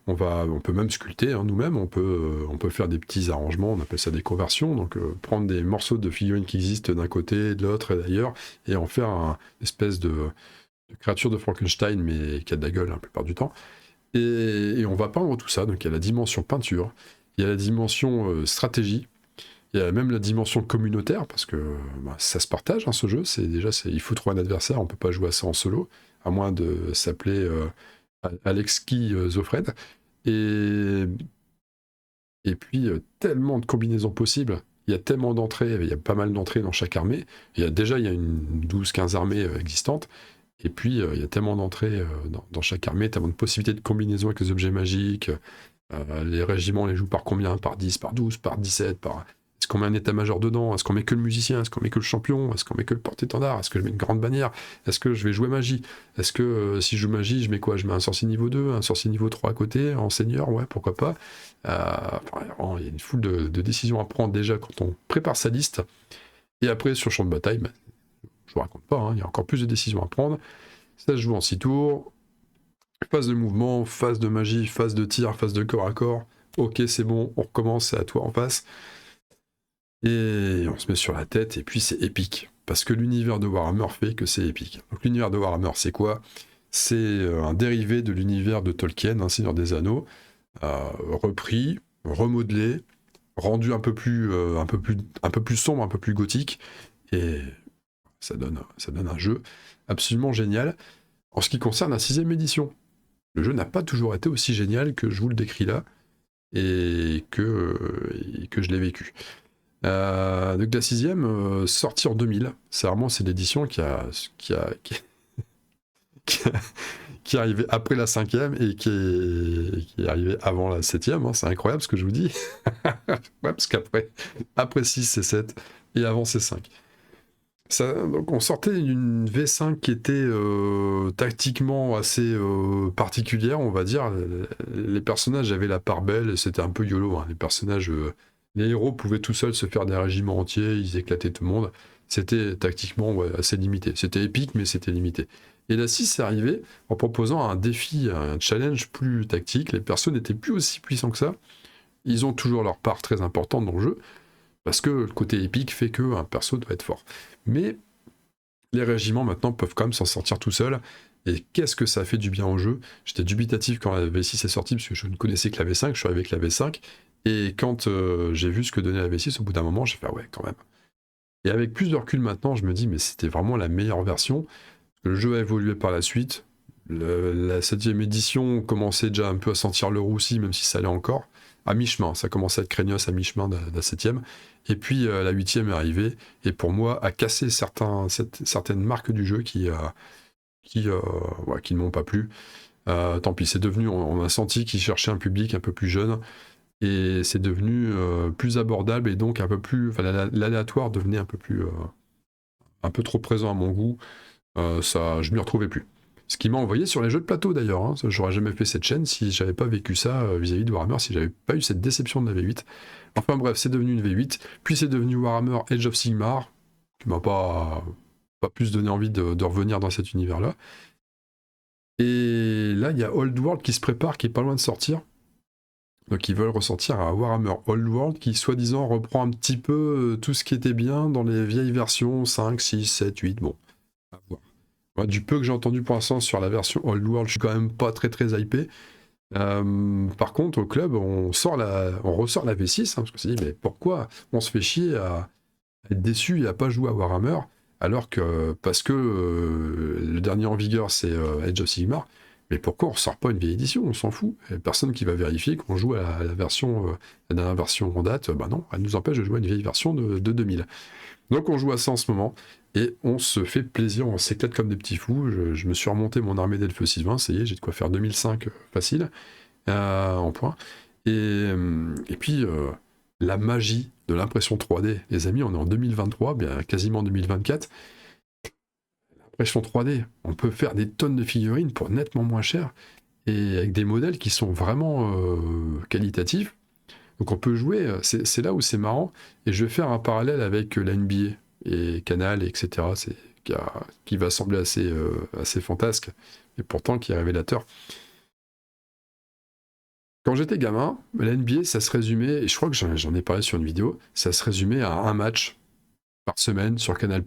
On peut même sculpter, hein, nous-mêmes, on peut faire des petits arrangements, on appelle ça des conversions, donc prendre des morceaux de figurines qui existent d'un côté, de l'autre et d'ailleurs, et en faire une espèce de créature de Frankenstein, mais qui a de la gueule la plupart du temps. Et on va peindre tout ça, donc il y a la dimension peinture, il y a la dimension stratégie, il y a même la dimension communautaire, parce que ça se partage, hein, ce jeu, il faut trouver un adversaire, on peut pas jouer à ça en solo, à moins de s'appeler Alexki Zofred. Et puis, tellement de combinaisons possibles, il y a tellement d'entrées, il y a pas mal d'entrées dans chaque armée, il y a une 12-15 armées existantes, et puis il y a tellement d'entrées dans chaque armée, tellement de possibilités de combinaison avec les objets magiques, les régiments les jouent par combien? Par 10, par 12, par 17, par... Est-ce qu'on met un état-major dedans? Est-ce qu'on met que le musicien? Est-ce qu'on met que le champion? Est-ce qu'on met que le porte-étendard? Est-ce que je mets une grande bannière? Est-ce que je vais jouer magie? Est-ce que si je joue magie, je mets quoi? Je mets un sorcier niveau 2, un sorcier niveau 3 à côté, en seigneur? Ouais, pourquoi pas. Il y a une foule de décisions à prendre déjà quand on prépare sa liste. Et après, sur champ de bataille, je vous raconte pas, hein, il y a encore plus de décisions à prendre. Ça se joue en 6 tours. Phase de mouvement, phase de magie, phase de tir, phase de corps à corps. Ok, c'est bon, on recommence, c'est à toi en face. Et on se met sur la tête, et puis c'est épique. Parce que l'univers de Warhammer fait que c'est épique. Donc l'univers de Warhammer, c'est quoi? C'est un dérivé de l'univers de Tolkien, un Seigneur des Anneaux, repris, remodelé, rendu un peu plus sombre, un peu plus gothique, et ça donne un jeu absolument génial. En ce qui concerne la 6ème édition, le jeu n'a pas toujours été aussi génial que je vous le décris là, et que je l'ai vécu. Donc la 6ème, sortie en 2000, c'est l'édition qui est arrivée après la 5ème et qui est arrivée avant la 7ème, hein. C'est incroyable ce que je vous dis. Ouais, parce qu'après 6 c'est 7 et avant c'est 5. Donc on sortait d'une V5 qui était tactiquement assez particulière, on va dire. Les personnages avaient la part belle et c'était un peu YOLO, hein. Les héros pouvaient tout seuls se faire des régiments entiers, ils éclataient tout le monde. C'était tactiquement assez limité. C'était épique, mais c'était limité. Et la 6 est arrivée en proposant un défi, un challenge plus tactique. Les persos n'étaient plus aussi puissants que ça. Ils ont toujours leur part très importante dans le jeu, parce que le côté épique fait qu'un perso doit être fort. Mais les régiments maintenant peuvent quand même s'en sortir tout seuls. Et qu'est-ce que ça fait du bien au jeu? J'étais dubitatif quand la V6 est sortie, parce que je ne connaissais que la V5, je suis arrivé avec la V5. Et quand j'ai vu ce que donnait la V6, au bout d'un moment, j'ai fait ouais, quand même. Et avec plus de recul maintenant, je me dis, mais c'était vraiment la meilleure version. Le jeu a évolué par la suite. La 7ème édition commençait déjà un peu à sentir le roussi, même si ça allait encore. À mi-chemin, ça commençait à être craignos à mi-chemin de la 7ème. Et puis la 8ème est arrivée, et pour moi, a cassé certaines marques du jeu qui ne m'ont pas plu. Tant pis, c'est devenu, on a senti qu'ils cherchaient un public un peu plus jeune. et c'est devenu plus abordable, et donc un peu plus... Enfin, l'aléatoire devenait un peu trop présent à mon goût. Ça, je m'y retrouvais plus. Ce qui m'a envoyé sur les jeux de plateau d'ailleurs. Hein. J'aurais jamais fait cette chaîne si j'avais pas vécu ça vis-à-vis de Warhammer, si j'avais pas eu cette déception de la V8. Enfin bref, c'est devenu une V8, puis c'est devenu Warhammer Age of Sigmar, qui m'a pas plus donné envie de revenir dans cet univers-là. Et là, il y a Old World qui se prépare, qui est pas loin de sortir. Donc ils veulent ressortir à Warhammer Old World, qui soi-disant reprend un petit peu tout ce qui était bien dans les vieilles versions 5, 6, 7, 8, bon, à voir. Moi, du peu que j'ai entendu pour l'instant sur la version Old World, je suis quand même pas très hypé. Par contre, au club, on ressort la V6, hein, parce qu'on s'est dit, mais pourquoi on se fait chier à être déçu et à pas jouer à Warhammer, alors que, parce que le dernier en vigueur, c'est Age of Sigmar, mais pourquoi on ressort pas une vieille édition? On s'en fout. Il y a personne qui va vérifier qu'on joue à la version, la dernière version en date. Bah non, elle nous empêche de jouer à une vieille version de 2000. Donc on joue à ça en ce moment, et on se fait plaisir, on s'éclate comme des petits fous. Je me suis remonté mon armée d'elfes 620, ça y est, j'ai de quoi faire 2005 facile, en point. Et puis, la magie de l'impression 3D. Les amis, on est en 2023, bien quasiment 2024. L'impression 3D, on peut faire des tonnes de figurines pour nettement moins cher, et avec des modèles qui sont vraiment qualitatifs. Donc on peut jouer, c'est là où c'est marrant, et je vais faire un parallèle avec la NBA et Canal, etc., qui va sembler assez fantasque, et pourtant qui est révélateur. Quand j'étais gamin, la NBA, ça se résumait, et je crois que j'en ai parlé sur une vidéo, ça se résumait à un match par semaine sur Canal+,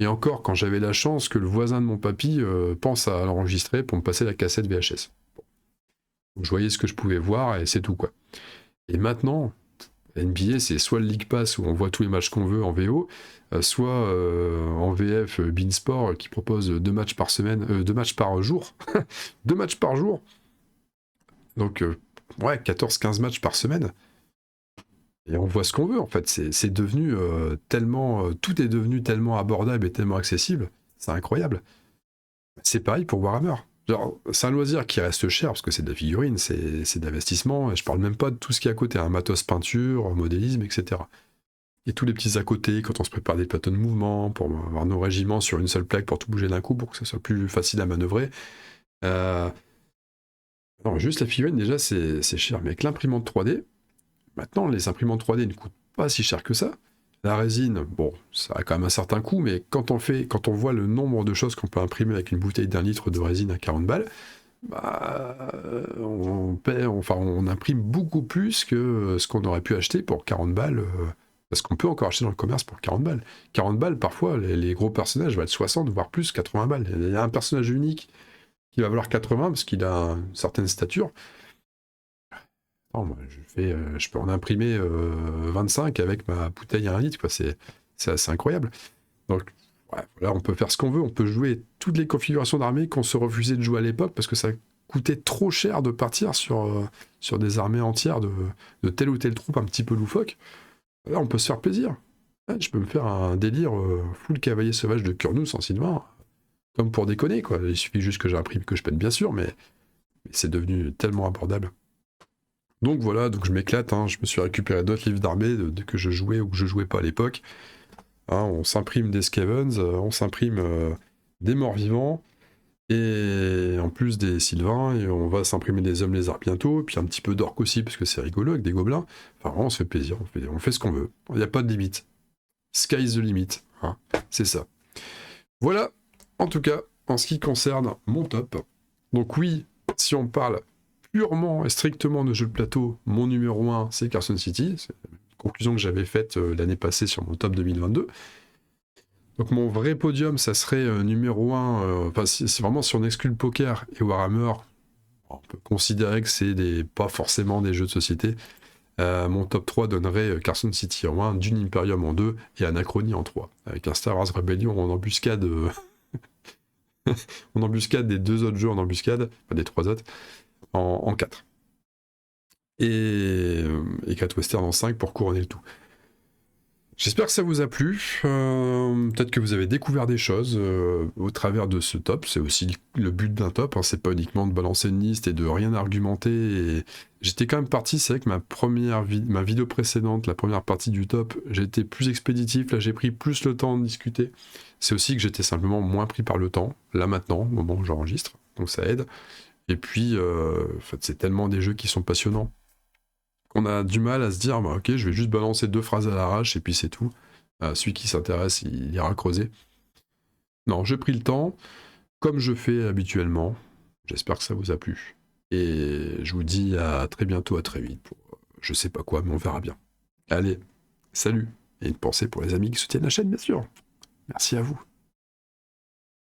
et encore quand j'avais la chance que le voisin de mon papy pense à l'enregistrer pour me passer la cassette VHS. Donc, je voyais ce que je pouvais voir, et c'est tout, quoi. Et maintenant, la NBA, c'est soit le League Pass où on voit tous les matchs qu'on veut en VO, soit en VF Beansport qui propose 2 matchs par semaine, 2 matchs par jour. 2 matchs par jour. Donc, ouais, 14-15 matchs par semaine. Et on voit ce qu'on veut, en fait. C'est devenu tellement... tout est devenu tellement abordable et tellement accessible. C'est incroyable. C'est pareil pour Warhammer. Genre, c'est un loisir qui reste cher, parce que c'est de la figurine, c'est d'investissement, et je parle même pas de tout ce qui est à côté, hein, matos peinture, modélisme, etc. Et tous les petits à côté, quand on se prépare des plateaux de mouvement, pour avoir nos régiments sur une seule plaque pour tout bouger d'un coup, pour que ça soit plus facile à manœuvrer. Non, juste la figurine, déjà, c'est cher. Mais avec l'imprimante 3D, maintenant, les imprimantes 3D ne coûtent pas si cher que ça. La résine, bon, ça a quand même un certain coût, mais quand on voit le nombre de choses qu'on peut imprimer avec une bouteille d'1 litre de résine à 40 balles, bah, on imprime beaucoup plus que ce qu'on aurait pu acheter pour 40 balles, parce qu'on peut encore acheter dans le commerce pour 40 balles. 40 balles, parfois, les gros personnages vont être 60, voire plus, 80 balles. Il y a un personnage unique qui va valoir 80 parce qu'il a une certaine stature. Non, moi, je peux en imprimer 25 avec ma bouteille à 1 litre, quoi. C'est assez incroyable. Donc, ouais, voilà, on peut faire ce qu'on veut, on peut jouer toutes les configurations d'armées qu'on se refusait de jouer à l'époque parce que ça coûtait trop cher de partir sur des armées entières de telle ou telle troupe un petit peu loufoque. Là, on peut se faire plaisir. Ouais, je peux me faire un délire full cavalier sauvage de Kurnous en Sylvain, comme pour déconner, quoi. Il suffit juste que j'imprime, que je pète, bien sûr, mais c'est devenu tellement abordable. Donc voilà, donc je m'éclate, hein. Je me suis récupéré d'autres livres d'armée que je jouais ou que je jouais pas à l'époque. Hein, on s'imprime des Skavens, on s'imprime des morts-vivants, et en plus des Sylvains, et on va s'imprimer des hommes lézards bientôt, puis un petit peu d'orques aussi, parce que c'est rigolo avec des gobelins. Enfin, vraiment, on se fait plaisir, on fait ce qu'on veut. Il n'y a pas de limite. Sky is the limit, hein. C'est ça. Voilà, en tout cas, en ce qui concerne mon top. Donc oui, si on parle purement et strictement de jeux de plateau, mon numéro 1, c'est Carson City. C'est la conclusion que j'avais faite l'année passée sur mon top 2022. Donc mon vrai podium, ça serait numéro 1, c'est vraiment si on exclut le poker et Warhammer, on peut considérer que c'est pas forcément des jeux de société. Mon top 3 donnerait Carson City en 1, Dune Imperium en 2 et Anachronie en 3, avec un Star Wars Rebellion en embuscade, en embuscade des 2 autres jeux en embuscade, enfin des 3 autres, en 4. Et 4 Western en 5 pour couronner le tout. J'espère que ça vous a plu. Peut-être que vous avez découvert des choses au travers de ce top. C'est aussi le but d'un top. Hein. C'est pas uniquement de balancer une liste et de rien argumenter. Et j'étais quand même parti. C'est vrai que ma vidéo précédente, la première partie du top, j'ai été plus expéditif. Là, j'ai pris plus le temps de discuter. C'est aussi que j'étais simplement moins pris par le temps. Là maintenant, au moment où j'enregistre. Donc ça aide. Et puis, en fait, c'est tellement des jeux qui sont passionnants qu'on a du mal à se dire, bah, ok, je vais juste balancer 2 phrases à l'arrache et puis c'est tout. Celui qui s'intéresse, il ira creuser. Non, j'ai pris le temps, comme je fais habituellement. J'espère que ça vous a plu. Et je vous dis à très bientôt, à très vite, pour je sais pas quoi, mais on verra bien. Allez, salut. Et une pensée pour les amis qui soutiennent la chaîne, bien sûr. Merci à vous.